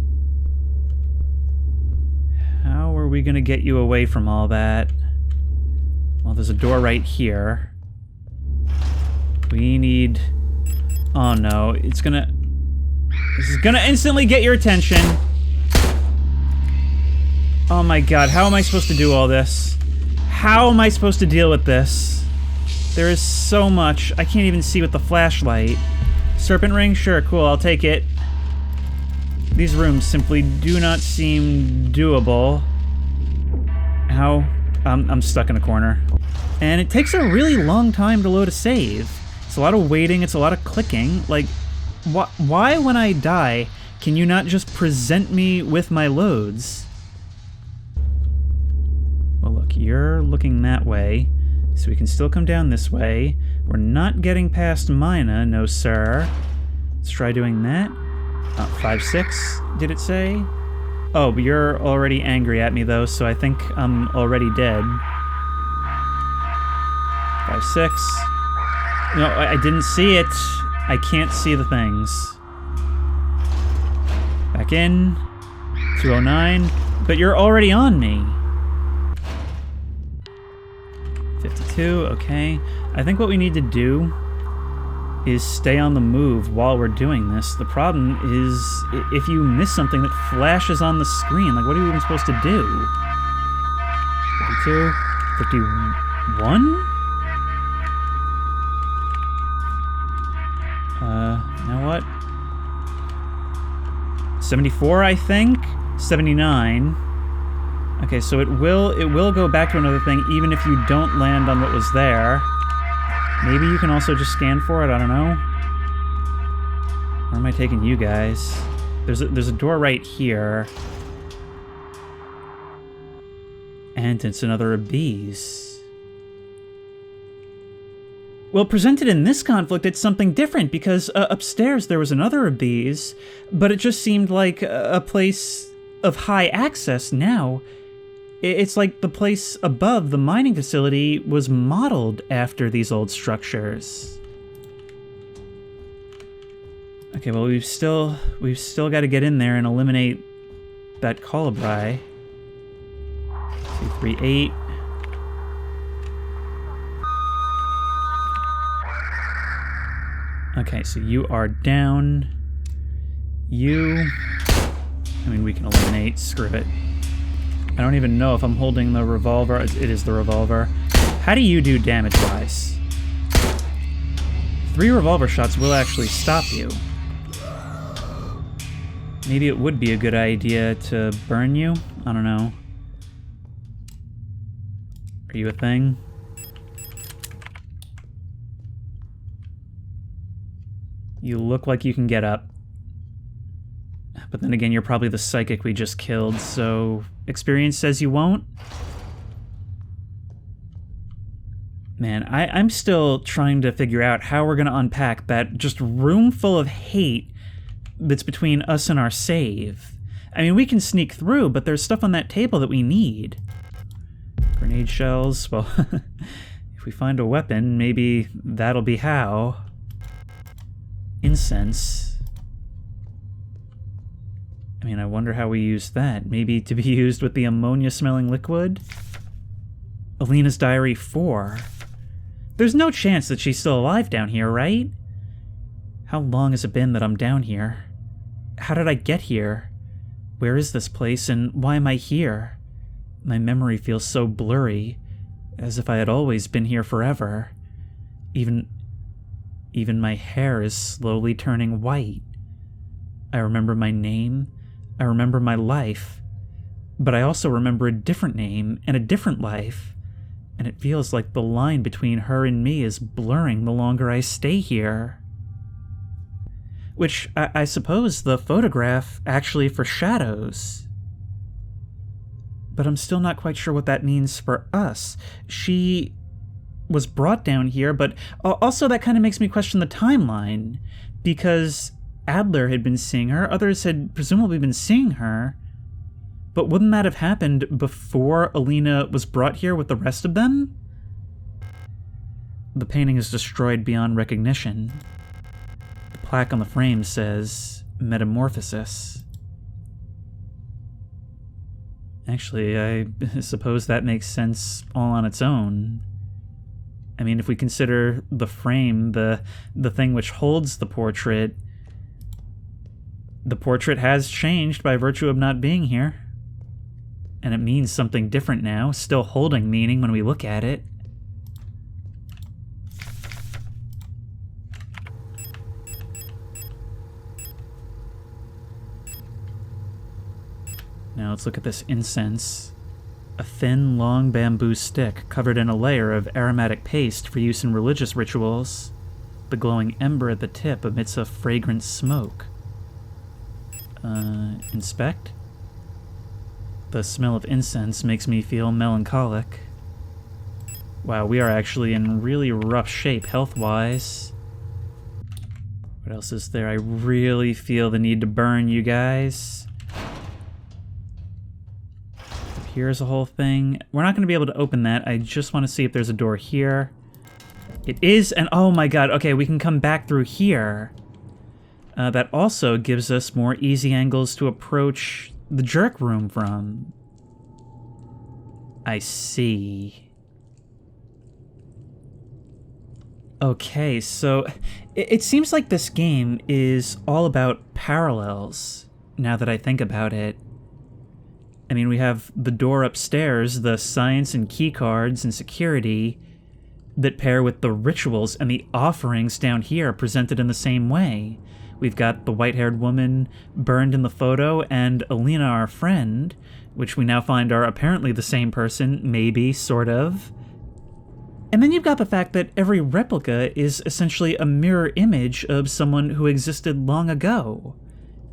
How are we gonna get you away from all that? Well, there's a door right here. We need... Oh no, it's gonna... This is gonna instantly get your attention. Oh my god, how am I supposed to do all this? How am I supposed to deal with this? There is so much. I can't even see with the flashlight. Serpent ring? Sure, cool, I'll take it. These rooms simply do not seem doable. How? I'm stuck in a corner. And it takes a really long time to load a save. It's a lot of waiting, it's a lot of clicking. Like, why when I die, can you not just present me with my loads? Well, look, you're looking that way, so we can still come down this way. We're not getting past Mina, no sir. Let's try doing that. 5-6, did it say? Oh, but you're already angry at me, though, so I think I'm already dead. 5-6. No, I didn't see it. I can't see the things. Back in. 209. But you're already on me. 52, okay. I think what we need to do is stay on the move while we're doing this. The problem is if you miss something that flashes on the screen, like what are you even supposed to do? 52, 51? Now what? 74, I think? 79. Okay, so it will go back to another thing even if you don't land on what was there. Maybe you can also just scan for it, I don't know. Where am I taking you guys? There's a door right here. And it's another of these. Well, presented in this conflict, it's something different, because upstairs there was another of these, but it just seemed like a place of high access now. It's like the place above the mining facility was modeled after these old structures. Okay, well, we've still got to get in there and eliminate that colibri. 238. Okay, so you are down. I mean, we can eliminate. Screw it. I don't even know if I'm holding the revolver. It is the revolver. How do you do damage-wise? 3 revolver shots will actually stop you. Maybe it would be a good idea to burn you? I don't know. Are you a thing? You look like you can get up. But then again, you're probably the psychic we just killed, so experience says you won't? Man, I'm still trying to figure out how we're going to unpack that just room full of hate that's between us and our save. I mean, we can sneak through, but there's stuff on that table that we need. Grenade shells, well, if we find a weapon, maybe that'll be how. Incense. I mean, I wonder how we use that. Maybe to be used with the ammonia-smelling liquid? Alina's Diary 4. There's no chance that she's still alive down here, right? How long has it been that I'm down here? How did I get here? Where is this place, and why am I here? My memory feels so blurry, as if I had always been here forever. Even my hair is slowly turning white. I remember my name. I remember my life, but I also remember a different name and a different life, and it feels like the line between her and me is blurring the longer I stay here. Which, I suppose the photograph actually foreshadows. But I'm still not quite sure what that means for us. She was brought down here, but also that kind of makes me question the timeline, because Adler had been seeing her, others had presumably been seeing her, but wouldn't that have happened before Alina was brought here with the rest of them? The painting is destroyed beyond recognition. The plaque on the frame says, Metamorphosis. Actually, I suppose that makes sense all on its own. I mean, if we consider the frame, the thing which holds the portrait has changed by virtue of not being here. And it means something different now, still holding meaning when we look at it. Now let's look at this incense. A thin, long bamboo stick covered in a layer of aromatic paste for use in religious rituals. The glowing ember at the tip emits a fragrant smoke. Inspect? The smell of incense makes me feel melancholic. Wow, we are actually in really rough shape health-wise. What else is there? I really feel the need to burn, you guys. Here's a whole thing. We're not going to be able to open that. I just want to see if there's a door here. It is, and oh my god, okay, we can come back through here. That also gives us more easy angles to approach the jerk room from. I see. Okay, so it seems like this game is all about parallels, now that I think about it. I mean, we have the door upstairs, the science and key cards and security that pair with the rituals, and the offerings down here presented in the same way. We've got the white-haired woman burned in the photo, and Alina, our friend, which we now find are apparently the same person, maybe, sort of. And then you've got the fact that every replica is essentially a mirror image of someone who existed long ago.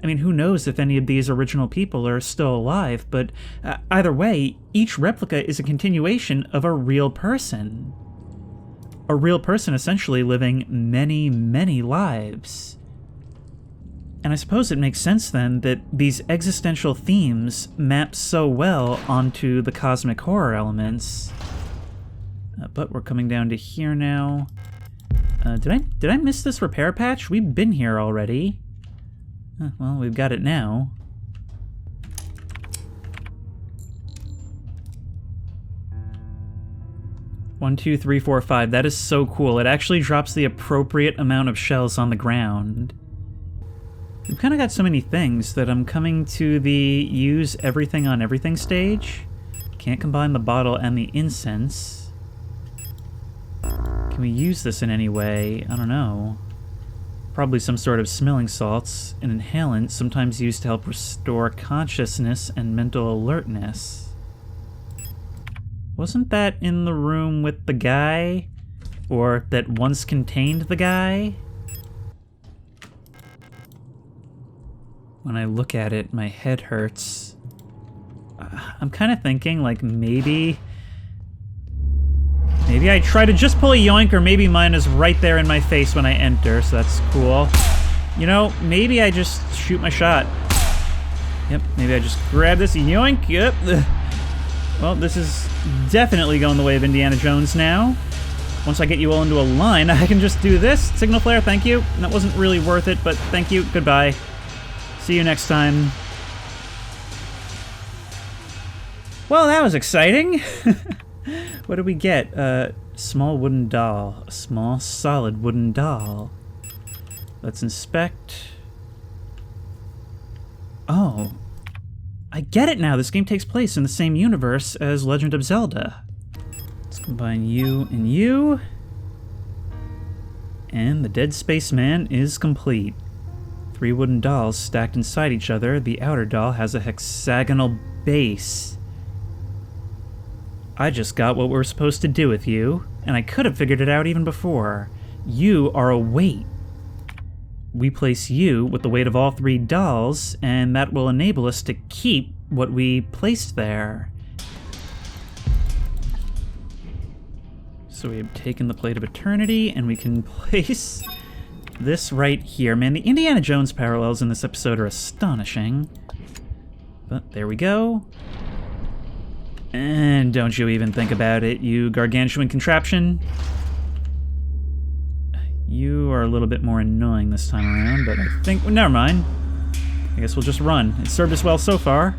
I mean, who knows if any of these original people are still alive, but either way, each replica is a continuation of a real person. A real person essentially living many, many lives. And I suppose it makes sense then that these existential themes map so well onto the cosmic horror elements. But we're coming down to here now. Did I miss this repair patch? We've been here already. Well, we've got it now. One, two, three, four, five. That is so cool. It actually drops the appropriate amount of shells on the ground. We've kind of got so many things that I'm coming to the use everything on everything stage. Can't combine the bottle and the incense. Can we use this in any way? I don't know. Probably some sort of smelling salts, an inhalant sometimes used to help restore consciousness and mental alertness. Wasn't that in the room with the guy? Or that once contained the guy? When I look at it, my head hurts. I'm kind of thinking, like, maybe I try to just pull a yoink, or maybe mine is right there in my face when I enter, so that's cool. You know, maybe I just shoot my shot. Yep, maybe I just grab this yoink, yep. Well, this is definitely going the way of Indiana Jones now. Once I get you all into a line, I can just do this. Signal flare, thank you. That wasn't really worth it, but thank you, goodbye. See you next time. Well, that was exciting. What did we get? Small wooden doll. A small, solid wooden doll. Let's inspect. Oh. I get it now. This game takes place in the same universe as Legend of Zelda. Let's combine you and you. And the Dead Space Man is complete. 3 wooden dolls stacked inside each other. The outer doll has a hexagonal base. I just got what we're supposed to do with you, and I could have figured it out even before. You are a weight. We place you with the weight of all 3 dolls, and that will enable us to keep what we placed there. So we have taken the Plate of Eternity, and we can place this right here. Man, the Indiana Jones parallels in this episode are astonishing. But there we go. And don't you even think about it, you gargantuan contraption. You are a little bit more annoying this time around, but I think... Well, never mind. I guess we'll just run. It served us well so far.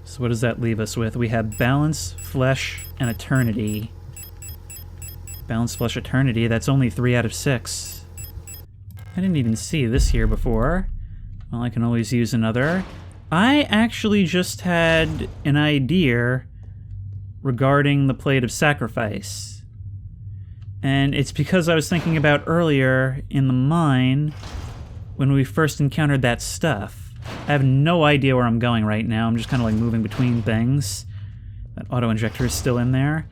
So what does that leave us with? We have Balance, Flesh, and Eternity. Balance, Flesh, Eternity, that's only 3 out of 6. I didn't even see this here before. Well, I can always use another. I actually just had an idea regarding the Plate of Sacrifice. And it's because I was thinking about earlier in the mine when we first encountered that stuff. I have no idea where I'm going right now. I'm just kind of like moving between things. That auto-injector is still in there.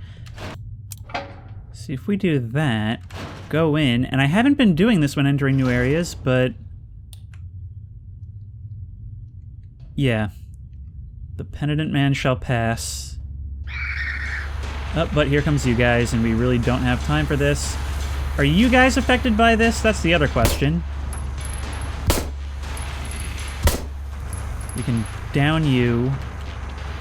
See, if we do that, go in, and I haven't been doing this when entering new areas, but... yeah. The penitent man shall pass. Oh, but here comes you guys, and we really don't have time for this. Are you guys affected by this? That's the other question. We can down you.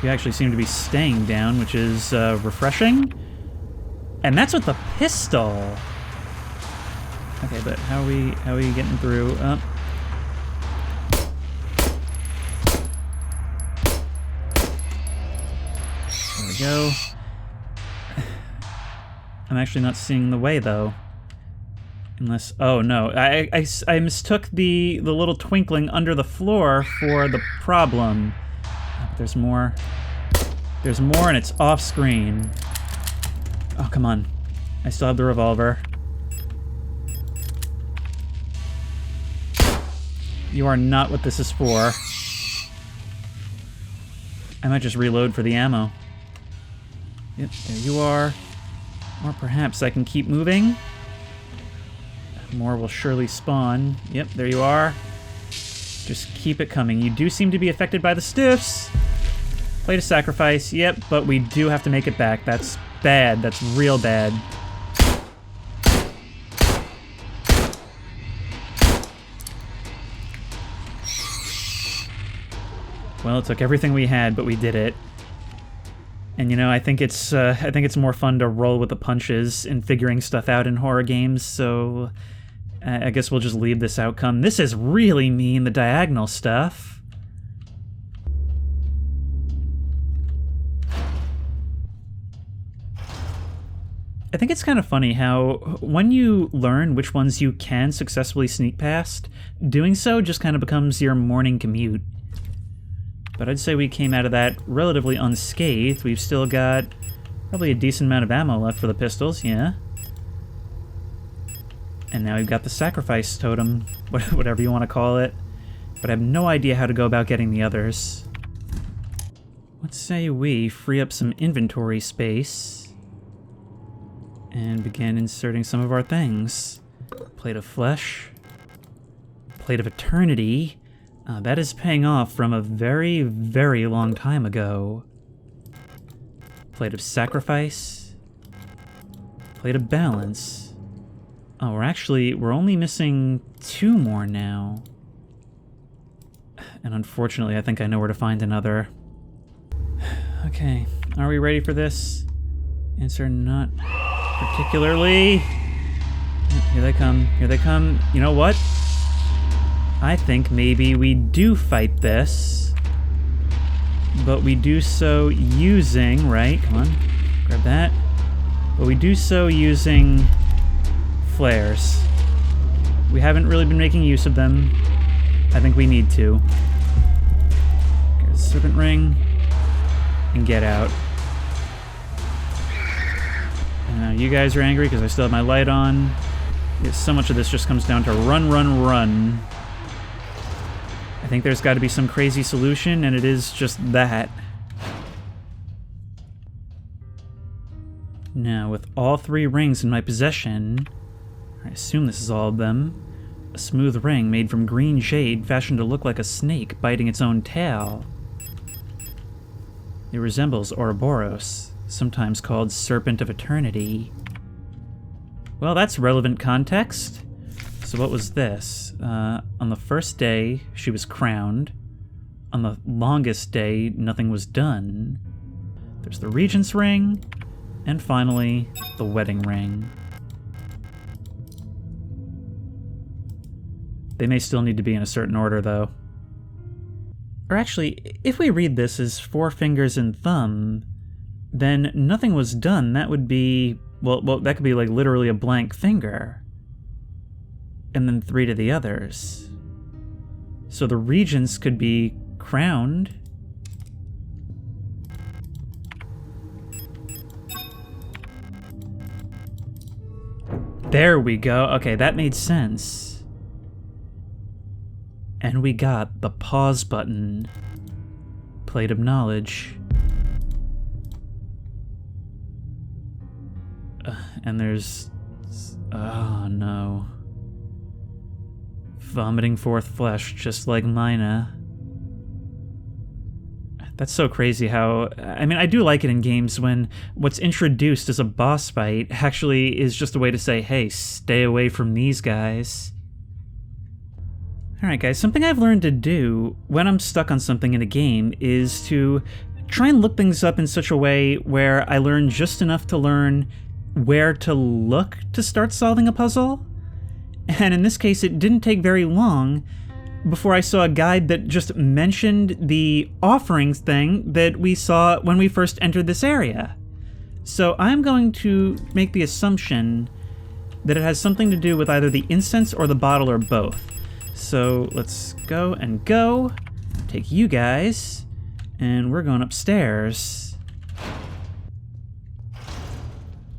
You actually seem to be staying down, which is refreshing. And that's with the pistol. Okay, but how are we getting through? There we go. I'm actually not seeing the way, though. Unless... oh, no. I mistook the little twinkling under the floor for the problem. There's more. There's more, and it's off-screen. Oh, come on. I still have the revolver. You are not what this is for. I might just reload for the ammo. Yep, there you are. Or perhaps I can keep moving. More will surely spawn. Yep, there you are. Just keep it coming. You do seem to be affected by the stiffs. Plate of Sacrifice. Yep, but we do have to make it back. That's bad. That's real bad. Well, it took everything we had, but we did it. And you know, I think it's more fun to roll with the punches in figuring stuff out in horror games. So I guess we'll just leave this outcome. This is really mean, the diagonal stuff. I think it's kind of funny how when you learn which ones you can successfully sneak past, doing so just kind of becomes your morning commute. But I'd say we came out of that relatively unscathed. We've still got probably a decent amount of ammo left for the pistols, yeah. And now we've got the sacrifice totem, whatever you want to call it. But I have no idea how to go about getting the others. Let's say we free up some inventory space and begin inserting some of our things. Plate of Flesh. Plate of Eternity. That is paying off from a very, very long time ago. Plate of Sacrifice. Plate of Balance. Oh, we're only missing 2 more now. And unfortunately, I think I know where to find another. Okay, are we ready for this? Answer, not particularly. Here they come, here they come. You know what? I think maybe we do fight this, but we do so using, right, come on, grab that. But we do so using flares. We haven't really been making use of them. I think we need to. Get a serpent ring and get out. And now you guys are angry because I still have my light on. Because so much of this just comes down to run, run, run. I think there's got to be some crazy solution, and it is just that. Now, with all 3 rings in my possession, I assume this is all of them, a smooth ring made from green jade fashioned to look like a snake biting its own tail. It resembles Ouroboros, sometimes called Serpent of Eternity. Well, that's relevant context. So what was this? On the first day, she was crowned. On the longest day, nothing was done. There's the Regent's ring, and finally, the wedding ring. They may still need to be in a certain order, though. Or actually, if we read this as 4 fingers and thumb, then nothing was done. That would be, well, that could be like literally a blank finger. And then 3 to the others. So the regents could be crowned. There we go. Okay, that made sense. And we got the pause button. Plate of knowledge. And there's... oh no. Vomiting forth flesh, just like Mina. That's so crazy how... I mean, I do like it in games when what's introduced as a boss fight actually is just a way to say, hey, stay away from these guys. Alright guys, something I've learned to do when I'm stuck on something in a game is to try and look things up in such a way where I learn just enough to learn where to look to start solving a puzzle. And in this case, it didn't take very long before I saw a guide that just mentioned the offerings thing that we saw when we first entered this area. So I'm going to make the assumption that it has something to do with either the incense or the bottle or both. So let's go and go, take you guys, and we're going upstairs.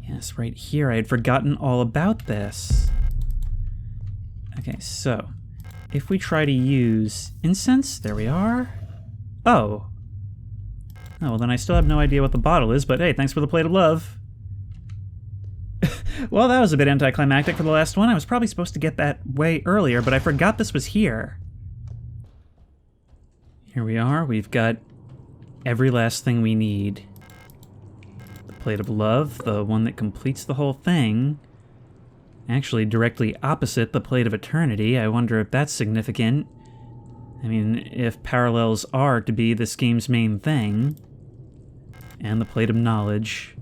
Yes, right here. I had forgotten all about this. Okay, so if we try to use incense, there we are. Oh. Oh, well then I still have no idea what the bottle is, but hey, thanks for the plate of love. Well, that was a bit anticlimactic for the last one. I was probably supposed to get that way earlier, but I forgot this was here. Here we are. We've got every last thing we need. The plate of love, the one that completes the whole thing. Actually, directly opposite the plate of eternity. I wonder if that's significant. I mean, if parallels are to be this game's main thing. And the plate of knowledge.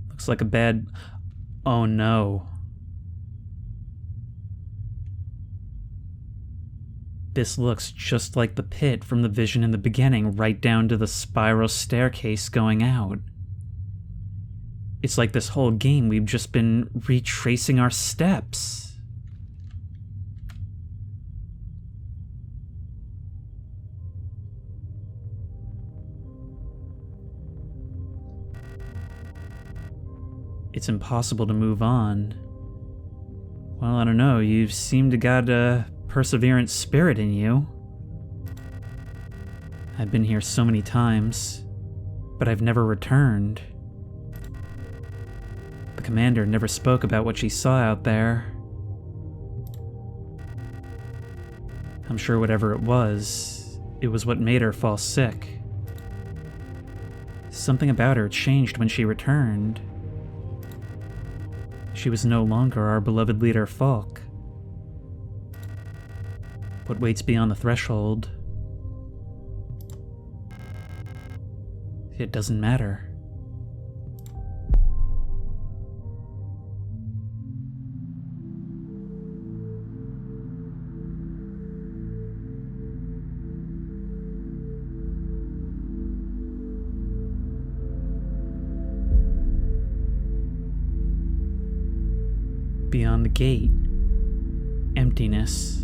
Looks like a bad... oh no. This looks just like the pit from the vision in the beginning, right down to the spiral staircase going out. It's like this whole game we've just been retracing our steps. It's impossible to move on. Well, I don't know, you seem to got a perseverant spirit in you. I've been here so many times, but I've never returned. The commander never spoke about what she saw out there. I'm sure whatever it was what made her fall sick. Something about her changed when she returned. She was no longer our beloved leader, Falk. What waits beyond the threshold? It doesn't matter. Beyond the gate, emptiness.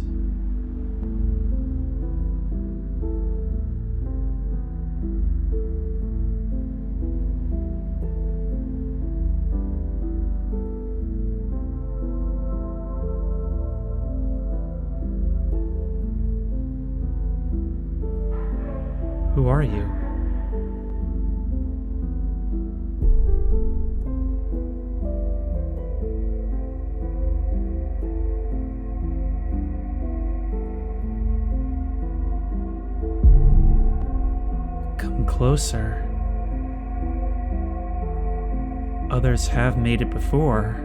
are you? Come closer. Others have made it before.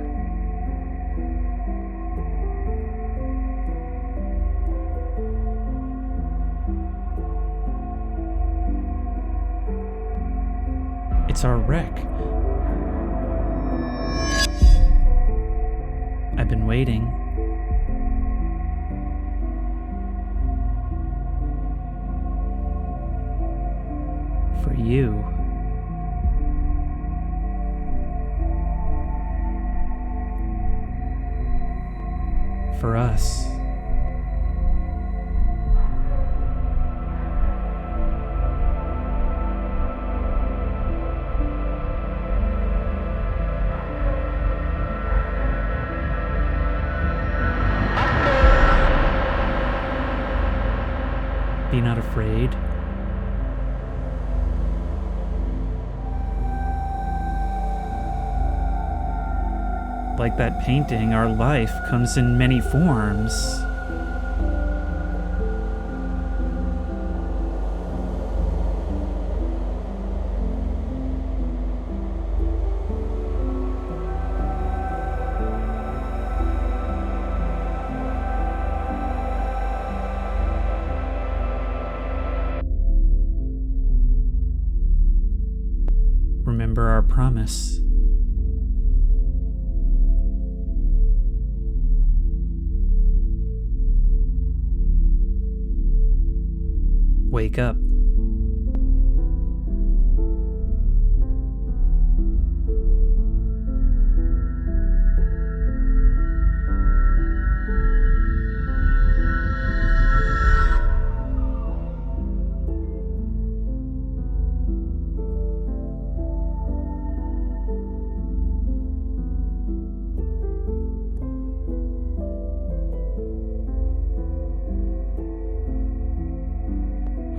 It's our wreck. I've been waiting. For you. For us. Be not afraid. Like that painting, our life comes in many forms. Remember our promise. Wake up.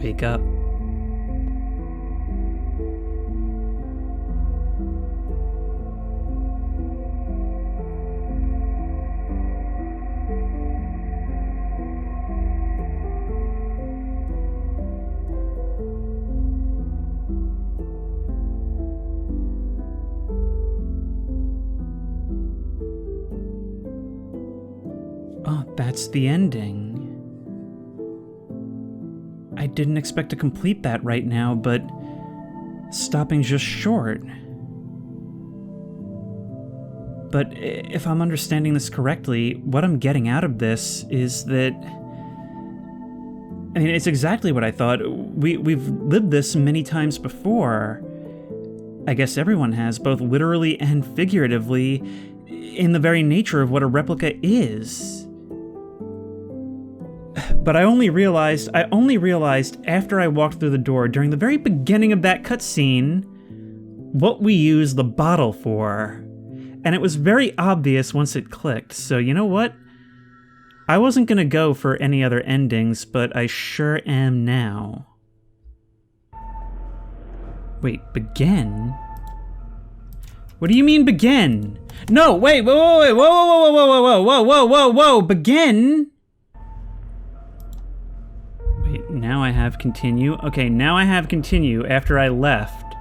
Wake up. Oh, that's the ending. I didn't expect to complete that right now, but stopping just short. But if I'm understanding this correctly, what I'm getting out of this is that... I mean, it's exactly what I thought. We've lived this many times before. I guess everyone has, both literally and figuratively, in the very nature of what a replica is. But I only realized after I walked through the door, during the very beginning of that cutscene, what we use the bottle for. And it was very obvious once it clicked, so you know what? I wasn't gonna go for any other endings, but I sure am now. Wait, begin? What do you mean begin? No, wait, whoa, whoa, begin? Wait, now I have continue. Okay, now I have continue after I left.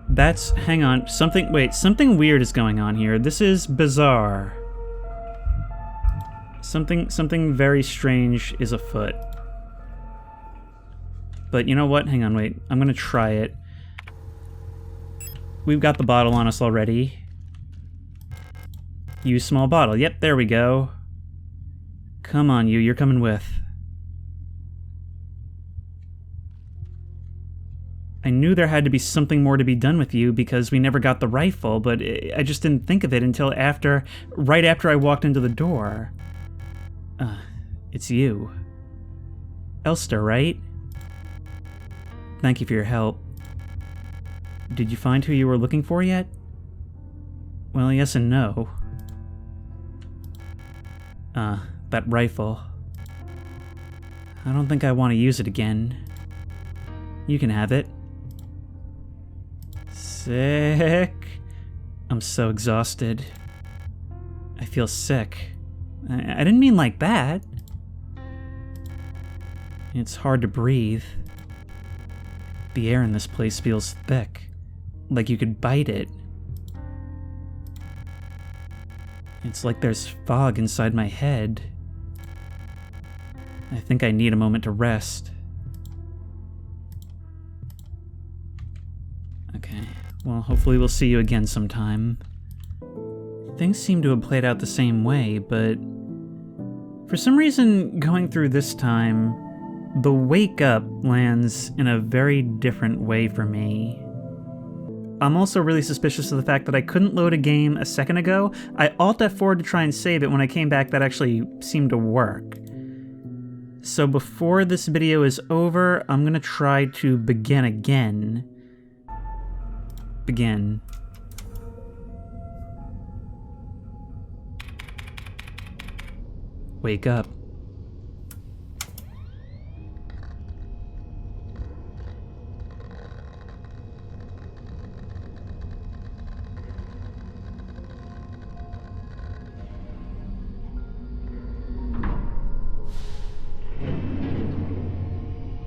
That's, hang on, something weird is going on here. This is bizarre. Something very strange is afoot. But you know what? Hang on, wait. I'm gonna try it. We've got the bottle on us already. Use small bottle. Yep, there we go. Come on, you're coming with. I knew there had to be something more to be done with you because we never got the rifle, but I just didn't think of it until right after I walked into the door. It's you. Elster, right? Thank you for your help. Did you find who you were looking for yet? Well, yes and no. That rifle. I don't think I want to use it again. You can have it. Sick. I'm so exhausted. I feel sick. I didn't mean like that. It's hard to breathe. The air in this place feels thick, like you could bite it. It's like there's fog inside my head. I think I need a moment to rest. Okay, well, hopefully we'll see you again sometime. Things seem to have played out the same way, but for some reason, going through this time, the wake up lands in a very different way for me. I'm also really suspicious of the fact that I couldn't load a game a second ago. I Alt F4 to try and save it. When I came back, that actually seemed to work. So before this video is over, I'm going to try to begin again. Begin. Wake up.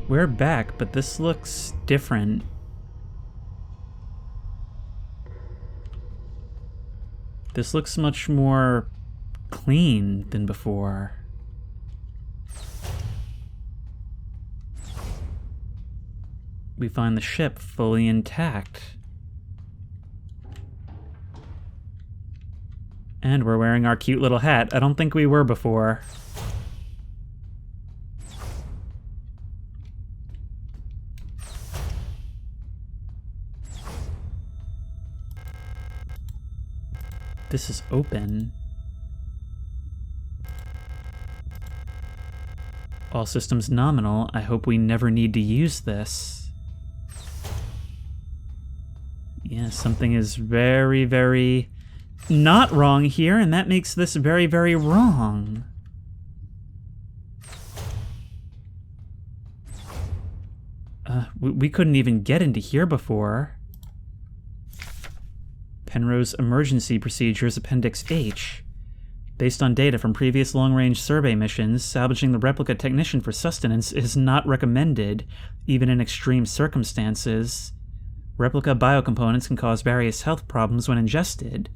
We're back, but this looks different. This looks much more clean than before. We find the ship fully intact. And we're wearing our cute little hat. I don't think we were before. This is open. All systems nominal. I hope we never need to use this. Yeah, something is very, very not wrong here, and that makes this very, very wrong. We couldn't even get into here before. Penrose Emergency Procedures Appendix H. Based on data from previous long-range survey missions, salvaging the replica technician for sustenance is not recommended, even in extreme circumstances. Replica biocomponents can cause various health problems when ingested.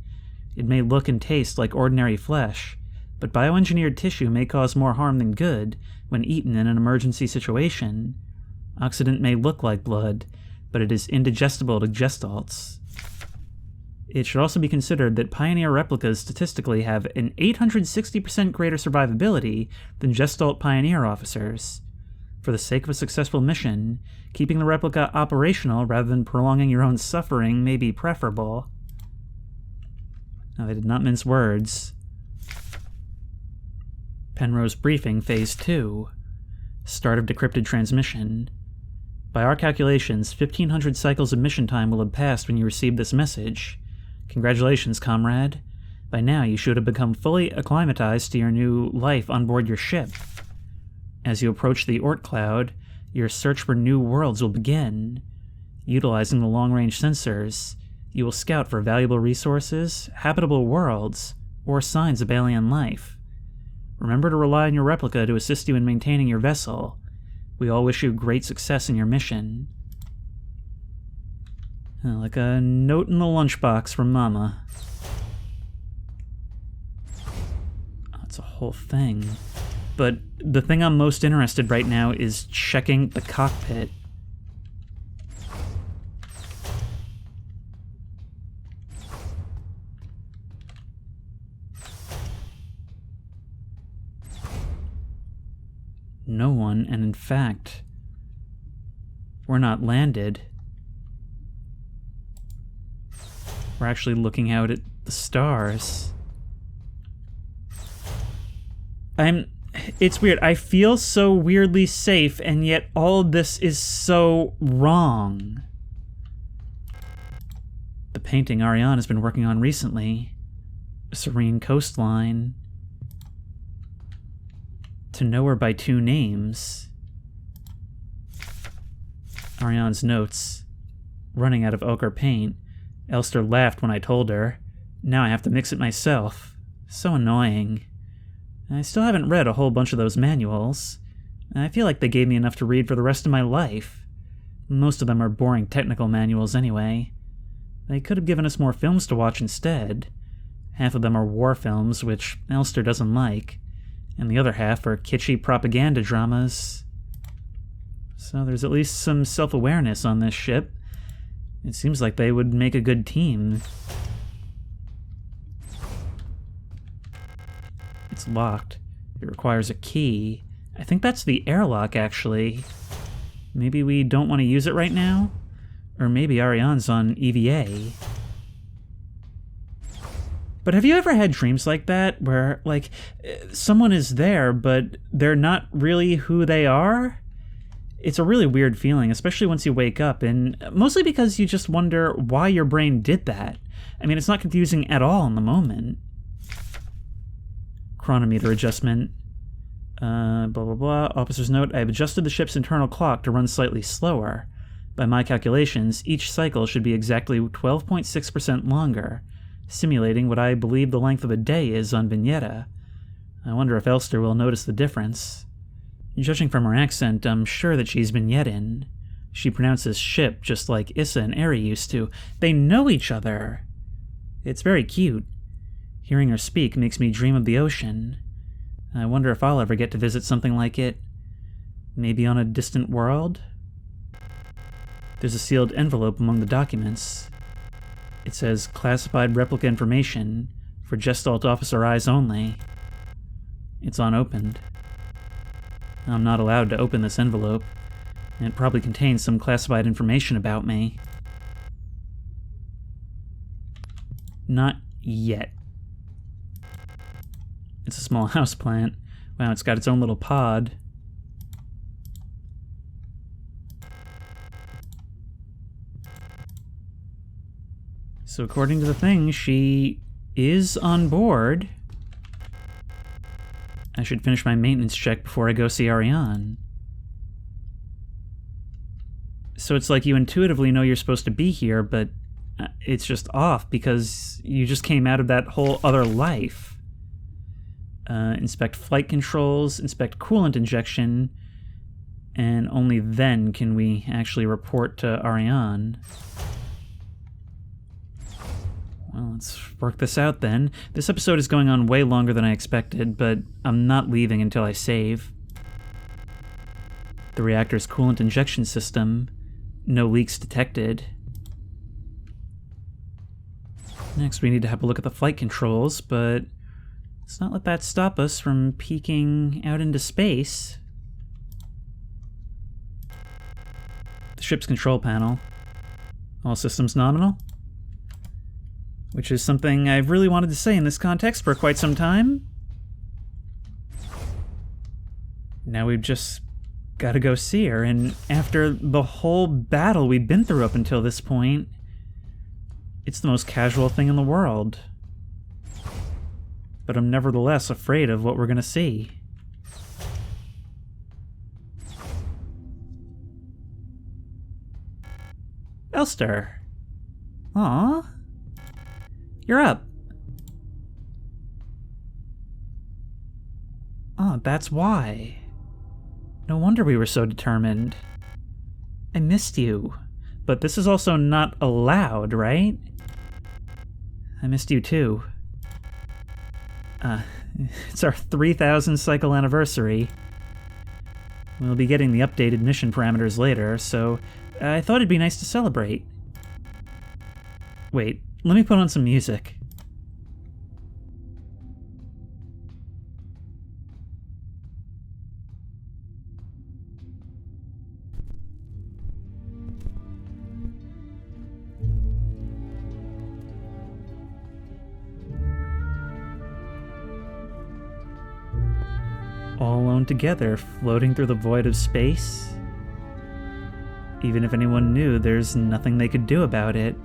It may look and taste like ordinary flesh, but bioengineered tissue may cause more harm than good when eaten in an emergency situation. Oxidant may look like blood, but it is indigestible to gestalts. It should also be considered that Pioneer replicas statistically have an 860% greater survivability than Gestalt Pioneer officers. For the sake of a successful mission, keeping the replica operational rather than prolonging your own suffering may be preferable. Now, they did not mince words. Penrose Briefing Phase 2. Start of decrypted transmission. By our calculations, 1,500 cycles of mission time will have passed when you received this message. Congratulations, comrade. By now, you should have become fully acclimatized to your new life on board your ship. As you approach the Oort cloud, your search for new worlds will begin. Utilizing the long-range sensors, you will scout for valuable resources, habitable worlds, or signs of alien life. Remember to rely on your replica to assist you in maintaining your vessel. We all wish you great success in your mission. Like a note in the lunchbox from Mama. Oh, it's a whole thing. But the thing I'm most interested right now is checking the cockpit. No one, and in fact, we're not landed. We're actually looking out at the stars. It's weird. I feel so weirdly safe, and yet all of this is so wrong. The painting Ariane has been working on recently. A serene coastline. To know her by two names. Ariane's notes. Running out of ochre paint. Elster laughed when I told her. Now I have to mix it myself. So annoying. I still haven't read a whole bunch of those manuals. I feel like they gave me enough to read for the rest of my life. Most of them are boring technical manuals anyway. They could have given us more films to watch instead. Half of them are war films, which Elster doesn't like, and the other half are kitschy propaganda dramas. So there's at least some self-awareness on this ship. It seems like they would make a good team. It's locked. It requires a key. I think that's the airlock, actually. Maybe we don't want to use it right now? Or maybe Ariane's on EVA. But have you ever had dreams like that, where, like, someone is there, but they're not really who they are? It's a really weird feeling, especially once you wake up, and mostly because you just wonder why your brain did that. I mean, it's not confusing at all in the moment. Chronometer adjustment. Blah, blah, blah. Officer's note, I have adjusted the ship's internal clock to run slightly slower. By my calculations, each cycle should be exactly 12.6% longer, simulating what I believe the length of a day is on Vignetta. I wonder if Elster will notice the difference. Judging from her accent, I'm sure that she's Vignettin. She pronounces ship just like Issa and Eri used to. They know each other. It's very cute. Hearing her speak makes me dream of the ocean. I wonder if I'll ever get to visit something like it. Maybe on a distant world? There's a sealed envelope among the documents. It says, classified replica information, for Gestalt officer eyes only. It's unopened. I'm not allowed to open this envelope, and it probably contains some classified information about me. Not yet. It's a small houseplant. Wow, it's got its own little pod. So according to the thing, she is on board. I should finish my maintenance check before I go see Ariane. So it's like you intuitively know you're supposed to be here, but it's just off because you just came out of that whole other life. Inspect flight controls, inspect coolant injection, and only then can we actually report to Ariane. Well, let's work this out then. This episode is going on way longer than I expected, but I'm not leaving until I save. The reactor's coolant injection system. No leaks detected. Next, we need to have a look at the flight controls, but let's not let that stop us from peeking out into space. The ship's control panel. All systems nominal. Which is something I've really wanted to say in this context for quite some time. Now we've just got to go see her, and after the whole battle we've been through up until this point, it's the most casual thing in the world. But I'm nevertheless afraid of what we're going to see. Elster. Aww. You're up. Oh, that's why. No wonder we were so determined. I missed you. But this is also not allowed, right? I missed you too. It's our 3,000 cycle anniversary. We'll be getting the updated mission parameters later, so I thought it'd be nice to celebrate. Wait, let me put on some music. All alone together, floating through the void of space. Even if anyone knew, there's nothing they could do about it.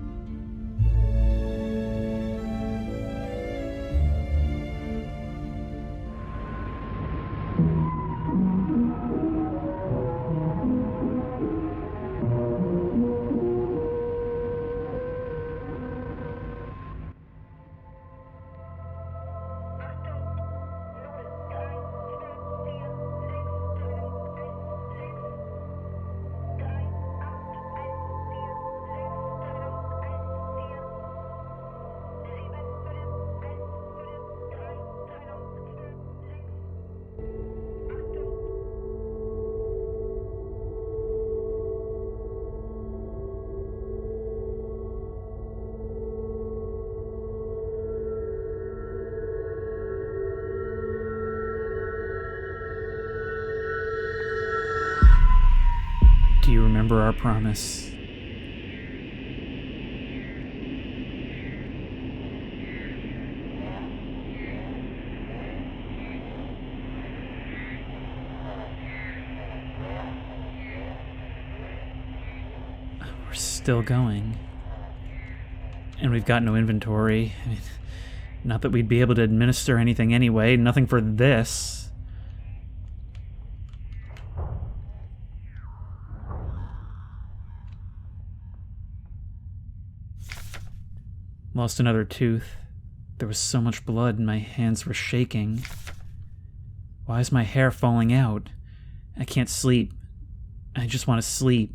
remember our promise. We're still going. And we've got no inventory. I mean, not that we'd be able to administer anything anyway. Nothing for this. Lost another tooth. There was so much blood and my hands were shaking. Why is my hair falling out? I can't sleep. I just want to sleep.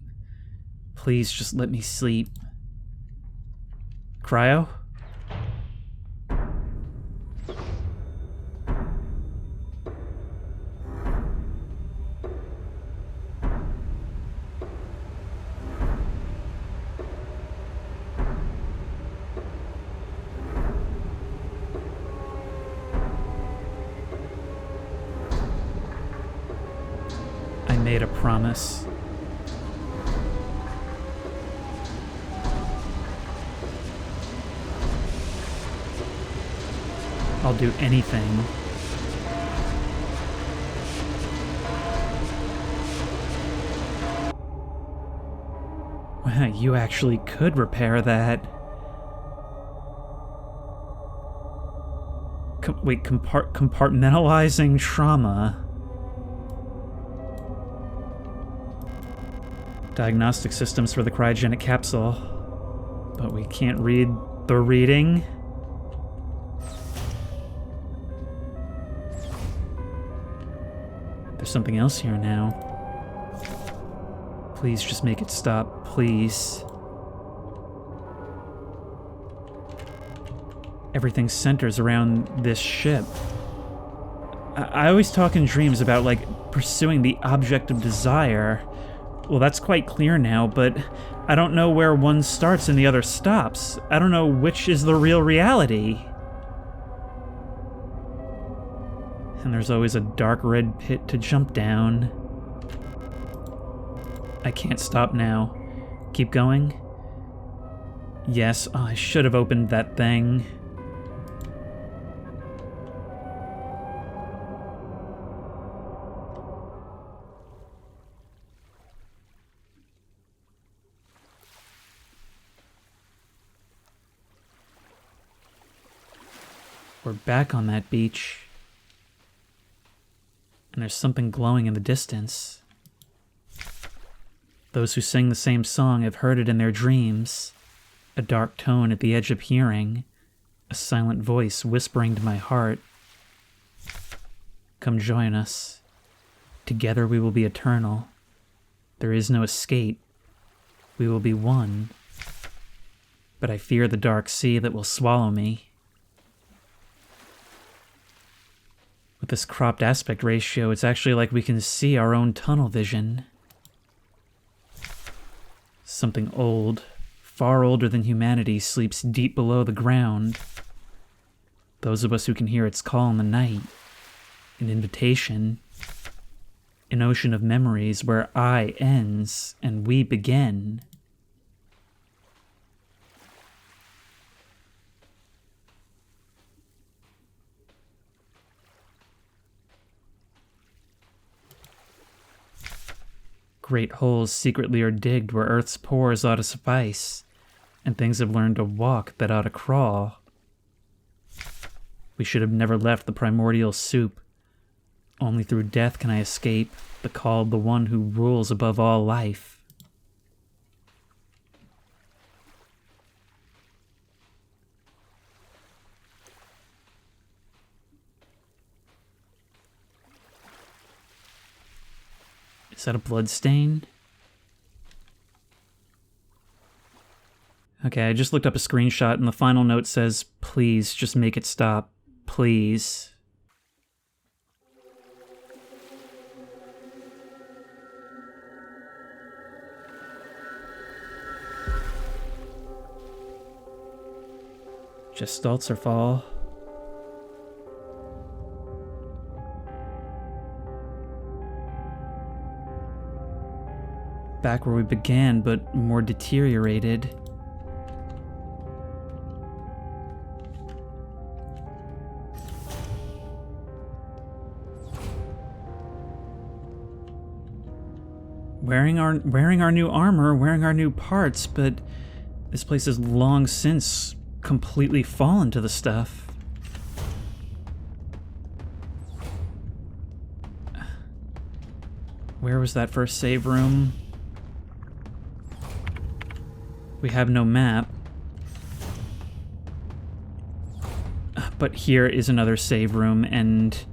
Please just let me sleep. Cryo? I made a promise. I'll do anything. Wow, you actually could repair that. Compartmentalizing trauma. Diagnostic systems for the cryogenic capsule. But we can't read the reading. There's something else here now. Please just make it stop, please. Everything centers around this ship. I always talk in dreams about, like, pursuing the object of desire. Well, that's quite clear now, but I don't know where one starts and the other stops. I don't know which is the real reality. And there's always a dark red pit to jump down. I can't stop now. Keep going? Yes, oh, I should have opened that thing. We're back on that beach. And there's something glowing in the distance. Those who sing the same song have heard it in their dreams. A dark tone at the edge of hearing. A silent voice whispering to my heart. Come join us. Together we will be eternal. There is no escape. We will be one. But I fear the dark sea that will swallow me. With this cropped aspect ratio, it's actually like we can see our own tunnel vision. Something old, far older than humanity, sleeps deep below the ground. Those of us who can hear its call in the night. An invitation. An ocean of memories where I ends and we begin. Great holes secretly are digged where Earth's pores ought to suffice, and things have learned to walk that ought to crawl. We should have never left the primordial soup. Only through death can I escape the call of the one who rules above all life. Is that a blood stain? Okay, I just looked up a screenshot and the final note says, please, just make it stop. Please. Gestalts or fall. back where we began, but more deteriorated. Wearing our new armor, wearing our new parts, but this place has long since completely fallen to the stuff. Where was that first save room? We have no map. But here is another save room, and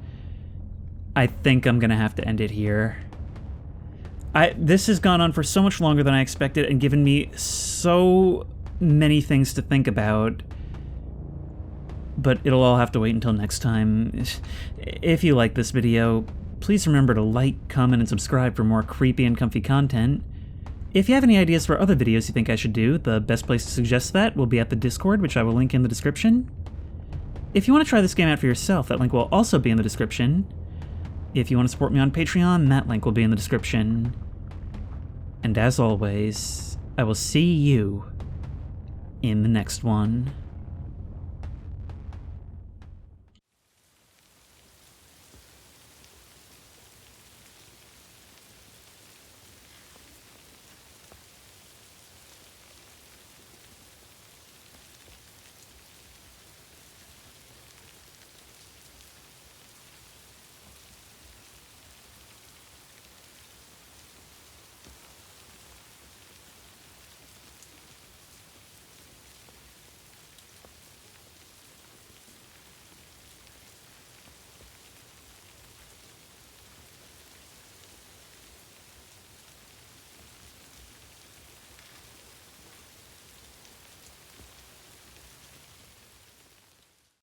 I think I'm gonna have to end it here. This has gone on for so much longer than I expected and given me so many things to think about. But it'll all have to wait until next time. If you like this video, please remember to like, comment, and subscribe for more creepy and comfy content. If you have any ideas for other videos you think I should do, the best place to suggest that will be at the Discord, which I will link in the description. If you want to try this game out for yourself, that link will also be in the description. If you want to support me on Patreon, that link will be in the description. And as always, I will see you in the next one.